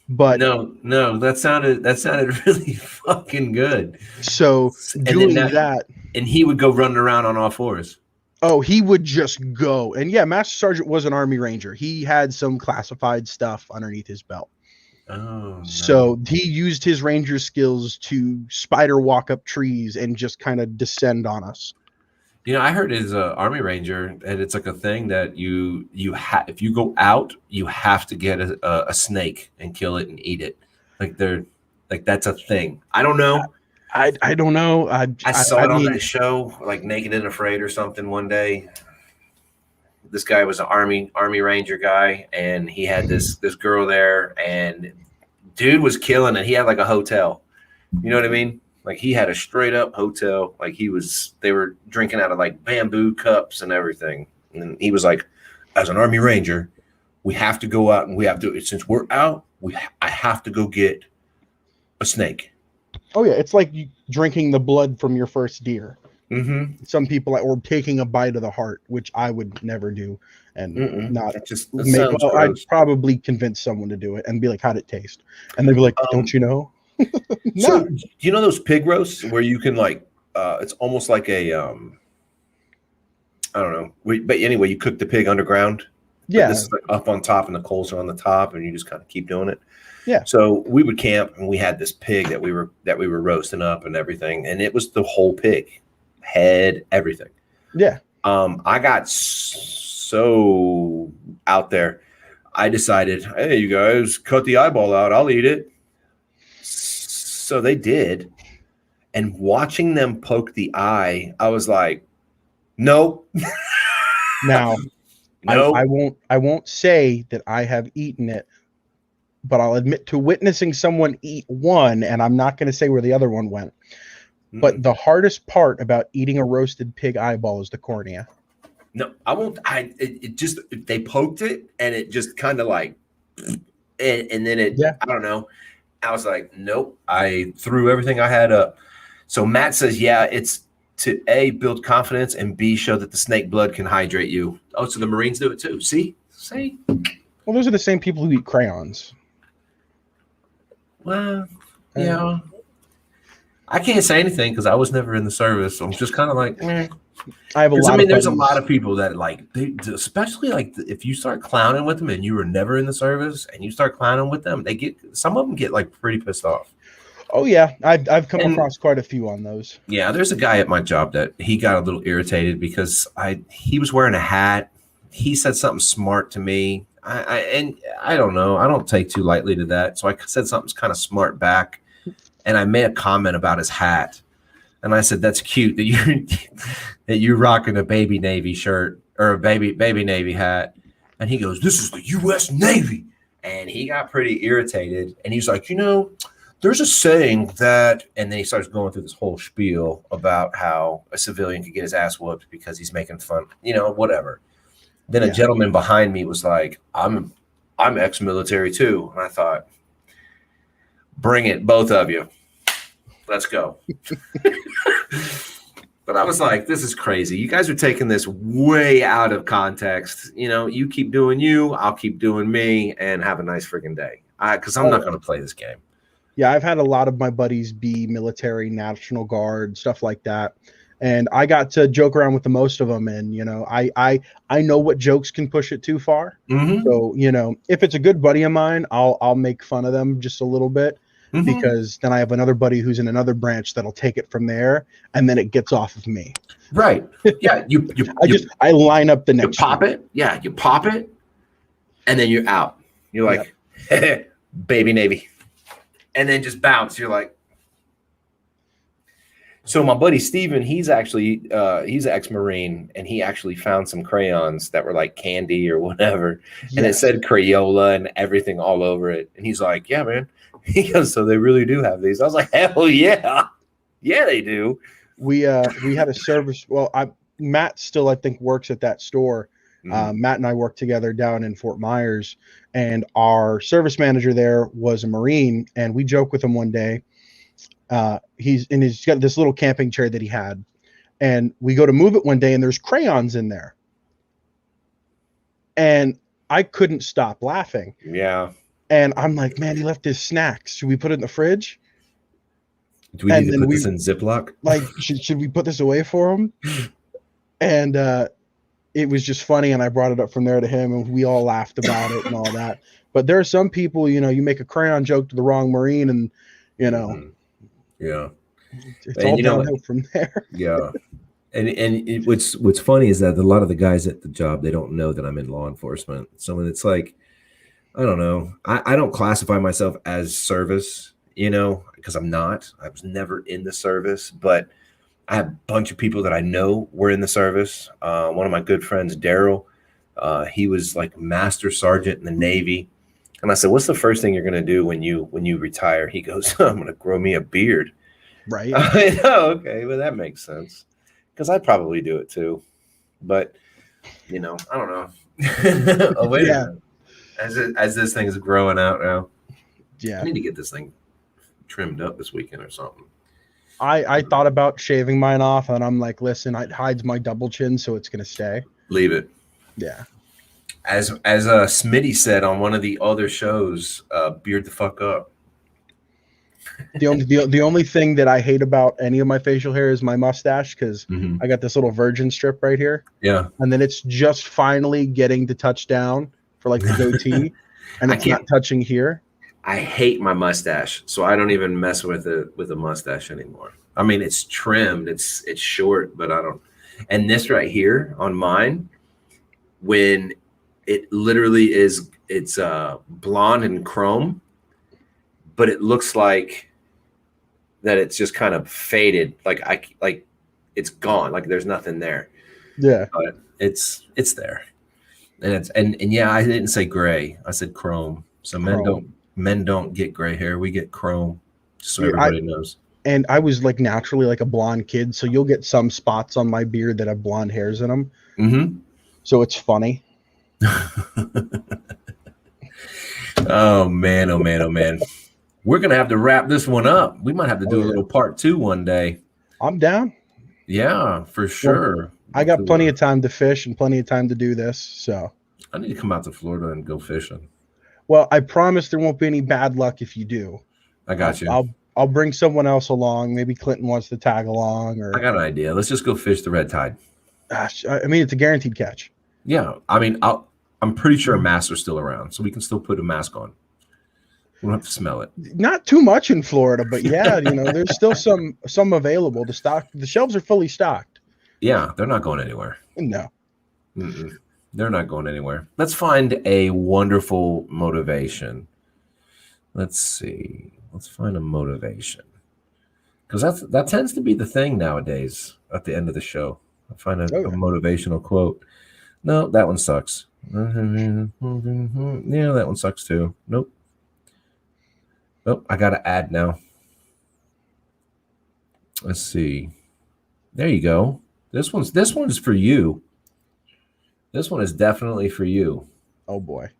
But no, that sounded really fucking good. So doing that, and he would go running around on all fours. Oh, he would just go. And yeah, Master Sergeant was an Army Ranger. He had some classified stuff underneath his belt. Oh, no. So he used his Ranger skills to spider walk up trees and just kind of descend on us. I heard as an Army Ranger, and it's like a thing that if you go out, you have to get a snake and kill it and eat it. Like that's a thing. I don't know. I don't know. I saw it on that show, like Naked and Afraid or something one day. This guy was an Army Ranger guy, and he had this girl there, and dude was killing it. He had like a hotel. You know what I mean? Like he had a straight up hotel. Like they were drinking out of like bamboo cups and everything. And he was like, as an Army Ranger, we have to go out and we have to, since we're out, I have to go get a snake. Oh yeah, it's like drinking the blood from your first deer. Mm-hmm. Some people, or taking a bite of the heart, which I would never do, and not that make. sounds Well, gross. I'd probably convince someone to do it and be like, "How'd it taste?" And they'd be like, "Don't you know?" No. So do you know those pig roasts where you can like, it's almost like a, I don't know, but anyway, you cook the pig underground. Yeah. This is like up on top and the coals are on the top and you just kind of keep doing it. Yeah. So we would camp and we had this pig that we were roasting up and everything. And it was the whole pig, head, everything. Yeah. I got so out there. I decided, hey, you guys, cut the eyeball out. I'll eat it. So they did. And watching them poke the eye, I was like, nope. Now, nope. I won't say that I have eaten it, but I'll admit to witnessing someone eat one, and I'm not going to say where the other one went. But the hardest part about eating a roasted pig eyeball is the cornea. No, I won't. It just, they poked it and it just kind of like, and then it, I don't know. I was like, nope. I threw everything I had up. So Matt says, yeah, it's to A, build confidence, and B, show that the snake blood can hydrate you. Oh, so the Marines do it too. See? Well, those are the same people who eat crayons. Well, yeah. I can't say anything because I was never in the service. So I'm just kind of like, I have a lot. There's a lot of people that like, especially like if you start clowning with them and you were never in the service and you start clowning with them, some of them get like pretty pissed off. Oh yeah, I've come across quite a few on those. Yeah, there's a guy at my job that he got a little irritated because he was wearing a hat. He said something smart to me. And I don't know. I don't take too lightly to that. So I said something kind of smart back. And I made a comment about his hat. And I said, that's cute that you're rocking a baby Navy shirt or a baby Navy hat. And he goes, this is the U.S. Navy. And he got pretty irritated. And he's like, there's a saying that, and then he starts going through this whole spiel about how a civilian could get his ass whooped because he's making fun, whatever. Then a gentleman behind me was like, I'm ex-military too. And I thought, bring it, both of you. Let's go. But I was like, this is crazy. You guys are taking this way out of context. You keep doing you, I'll keep doing me, and have a nice freaking day. Because I'm not going to play this game. Yeah, I've had a lot of my buddies be military, National Guard, stuff like that. And I got to joke around with the most of them. And, I know what jokes can push it too far. Mm-hmm. So, if it's a good buddy of mine, I'll make fun of them just a little bit. Mm-hmm. Because then I have another buddy who's in another branch that'll take it from there, and then it gets off of me. Right. Yeah. I line up the next. You pop it. Yeah. You pop it, and then you're out. You're like, baby Navy, and then just bounce. You're like. So my buddy Steven, he's actually he's an ex-Marine, and he actually found some crayons that were like candy or whatever, and it said Crayola and everything all over it. And he's like, "Yeah, man." He goes, "So they really do have these?" I was like, "Hell yeah, yeah, they do." We had a service. Well, Matt still I think works at that store. Mm-hmm. Matt and I worked together down in Fort Myers, and our service manager there was a Marine, and we joked with him one day. He's got this little camping chair that he had, and we go to move it one day, and there's crayons in there, and I couldn't stop laughing. Yeah. And I'm like, man, he left his snacks. Should we put it in the fridge? Do we need to put this in Ziploc? Like, should we put this away for him? And it was just funny, and I brought it up from there to him, and we all laughed about it and all that. But there are some people, you make a crayon joke to the wrong Marine, and Mm-hmm. Yeah, it's all downhill from there. Yeah, and what's funny is that a lot of the guys at the job, they don't know that I'm in law enforcement. So when it's like, I don't know, I don't classify myself as service, because I'm not. I was never in the service, but I have a bunch of people that I know were in the service. One of my good friends, Daryl, he was like master sergeant in the Navy. And I said, "What's the first thing you're going to do when you retire?" He goes, "I'm going to grow me a beard." Right. I know. Okay. Well, that makes sense. Because I'd probably do it too. But, I don't know. Oh, wait a minute. as this thing is growing out now. I Yeah. need to get this thing trimmed up this weekend or something. I thought about shaving mine off, and I'm like, listen, it hides my double chin, so it's gonna stay. Leave it. Yeah. As Smitty said on one of the other shows, beard the fuck up. The only thing that I hate about any of my facial hair is my mustache, because I got this little virgin strip right here. Yeah. And then it's just finally getting to touch down for like the goatee, and it's not touching here. I hate my mustache, so I don't even mess with a mustache anymore. I mean, it's trimmed, it's short, but I don't. And this right here on mine, when it literally is, it's blonde and chrome, but it looks like that it's just kind of faded, like it's gone, like there's nothing there. Yeah, but it's there, and yeah, I didn't say gray, I said chrome. So men don't get gray hair, we get chrome, just so everybody knows. And I was like naturally like a blonde kid, so you'll get some spots on my beard that have blonde hairs in them. Mm-hmm. So it's funny. Oh man, oh man, oh man. We're gonna have to wrap this one up. We might have to do a little part 2 one day. I'm down. Yeah, for sure. Well, I got plenty of time to fish and plenty of time to do this, so I need to come out to Florida and go fishing. Well, I promise there won't be any bad luck if you do. I got you. I'll bring someone else along. Maybe Clinton wants to tag along, or I got an idea. Let's just go fish the red tide. Gosh, I mean, it's a guaranteed catch. Yeah, I mean, I'm pretty sure masks are still around, so we can still put a mask on. We don't have to smell it. Not too much in Florida, but yeah, there's still some available to stock. The shelves are fully stocked. Yeah, they're not going anywhere. No. Mm-mm. They're not going anywhere. Let's find a wonderful motivation. Let's see. Let's find a motivation. Because that tends to be the thing nowadays at the end of the show. I find a motivational quote. No, that one sucks. Yeah, that one sucks too. Nope. I got to add now. Let's see. There you go. This one's for you. This one is definitely for you. Oh boy.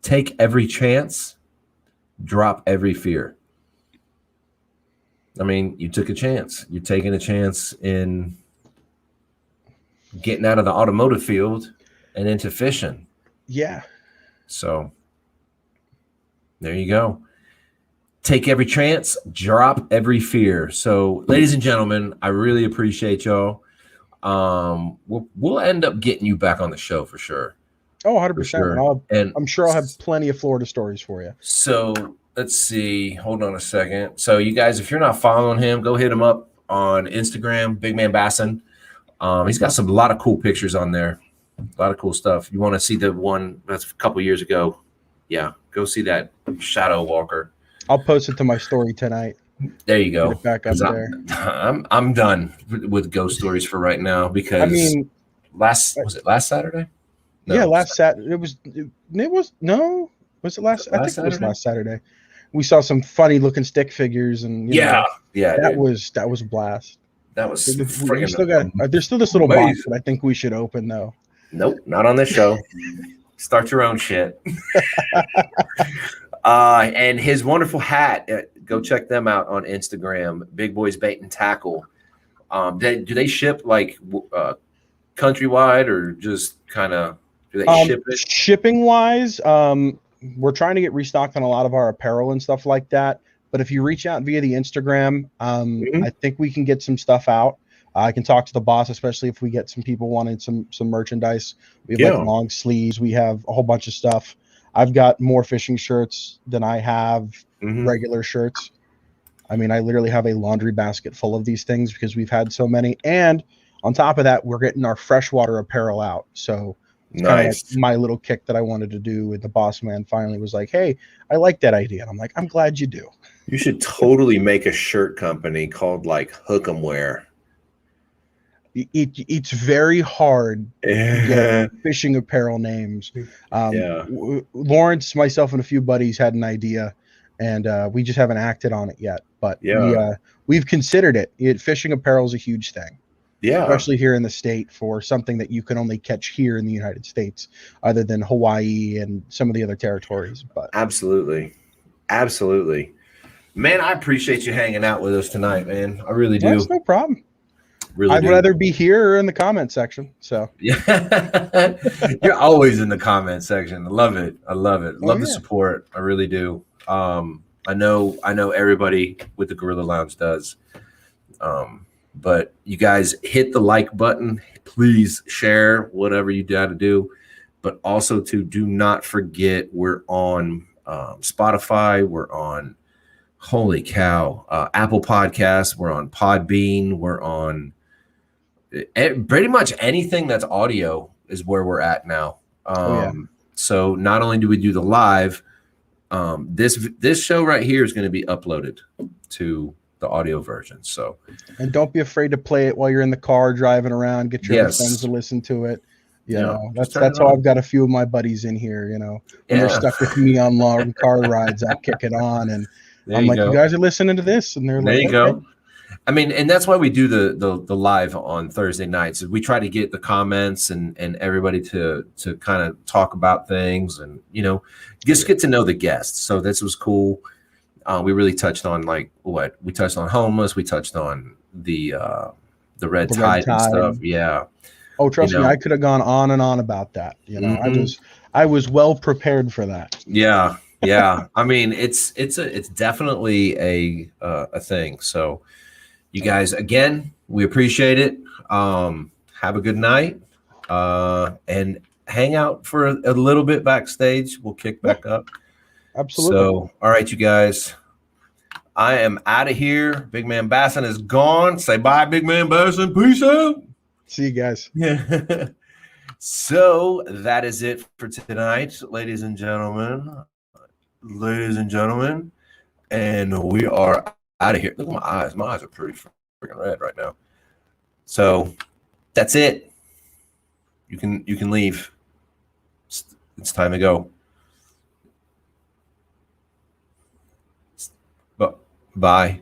Take every chance, drop every fear. I mean, you took a chance. You're taking a chance in getting out of the automotive field and into fishing. Yeah. So there you go. Take every chance, drop every fear. So, ladies and gentlemen, I really appreciate y'all. We'll end up getting you back on the show for sure. Oh, 100%. Sure. And I'm sure I'll have plenty of Florida stories for you. So let's see. Hold on a second. So you guys, if you're not following him, go hit him up on Instagram, Big Man Bassin. He's got a lot of cool pictures on there. A lot of cool stuff. You want to see the one that's a couple years ago? Yeah, go see that Shadow Walker. I'll post it to my story tonight. There you go. Get it back up there. I'm done with ghost stories for right now, because I mean, last Saturday? No, yeah, last Saturday. Was it last? I think it was last Saturday. We saw some funny looking stick figures, and that was a blast. That was we still got. There's still this little box that I think we should open though. Nope, not on this show. Start your own shit. And his wonderful hat. Go check them out on Instagram. Big Boys Bait and Tackle. Do they ship like countrywide, or just kind of do they ship it? Shipping wise, we're trying to get restocked on a lot of our apparel and stuff like that. But if you reach out via the Instagram, I think we can get some stuff out. I can talk to the boss, especially if we get some people wanting some merchandise. We have like long sleeves. We have a whole bunch of stuff. I've got more fishing shirts than I have regular shirts. I mean, I literally have a laundry basket full of these things because we've had so many. And on top of that, we're getting our freshwater apparel out. So it's kind of like my little kick that I wanted to do. And the boss man finally was like, hey, I like that idea. And I'm like, I'm glad you do. You should totally make a shirt company called like Hook'em Wear. It's very hard to get fishing apparel names. Lawrence, myself, and a few buddies had an idea, and we just haven't acted on it yet. But we've considered it. Fishing apparel is a huge thing. Yeah. especially here in the state, for something that you can only catch here in the United States, other than Hawaii and some of the other territories. But Absolutely. Absolutely. Man, I appreciate you hanging out with us tonight, man. I really do. that's no problem. Really I'd do. rather be here or in the comment section. So Yeah. You're always in the comment section. I love it. I love it. Love the yeah. support. I really do. I know everybody with the Gorilla Lounge does. But you guys hit the like button. Please share whatever you got to do. But also do not forget, we're on Spotify. We're on, holy cow, Apple Podcasts. We're on Podbean. We're on pretty much anything that's audio is where we're at now. So not only do we do the live, this show right here is going to be uploaded to the audio version. So, and don't be afraid to play it while you're in the car driving around. Get your other friends to listen to it. You know, that's how I've got a few of my buddies in here. You know, when they're stuck with me on long car rides, I'll kick it on, and I'm like, "You guys are listening to this," and they're like, "There you go." I mean, and that's why we do the live on Thursday nights. We try to get the comments and everybody to kind of talk about things, and just get to know the guests. So this was cool. We really touched on we touched on homeless. We touched on the red tide and stuff. Yeah. Oh, trust me, I could have gone on and on about that. I was well prepared for that. Yeah. Yeah. I mean, it's definitely a thing. So you guys, again, we appreciate it. Have a good night. And hang out for a little bit backstage. We'll kick back up. Absolutely. So, all right, you guys. I am out of here. Big Man Basson is gone. Say bye, Big Man Basson. Peace out. See you guys. Yeah. So that is it for tonight, ladies and gentlemen. And we are out of here. Look at my eyes. My eyes are pretty freaking red right now. So that's it. You can leave. It's time to go. Bye.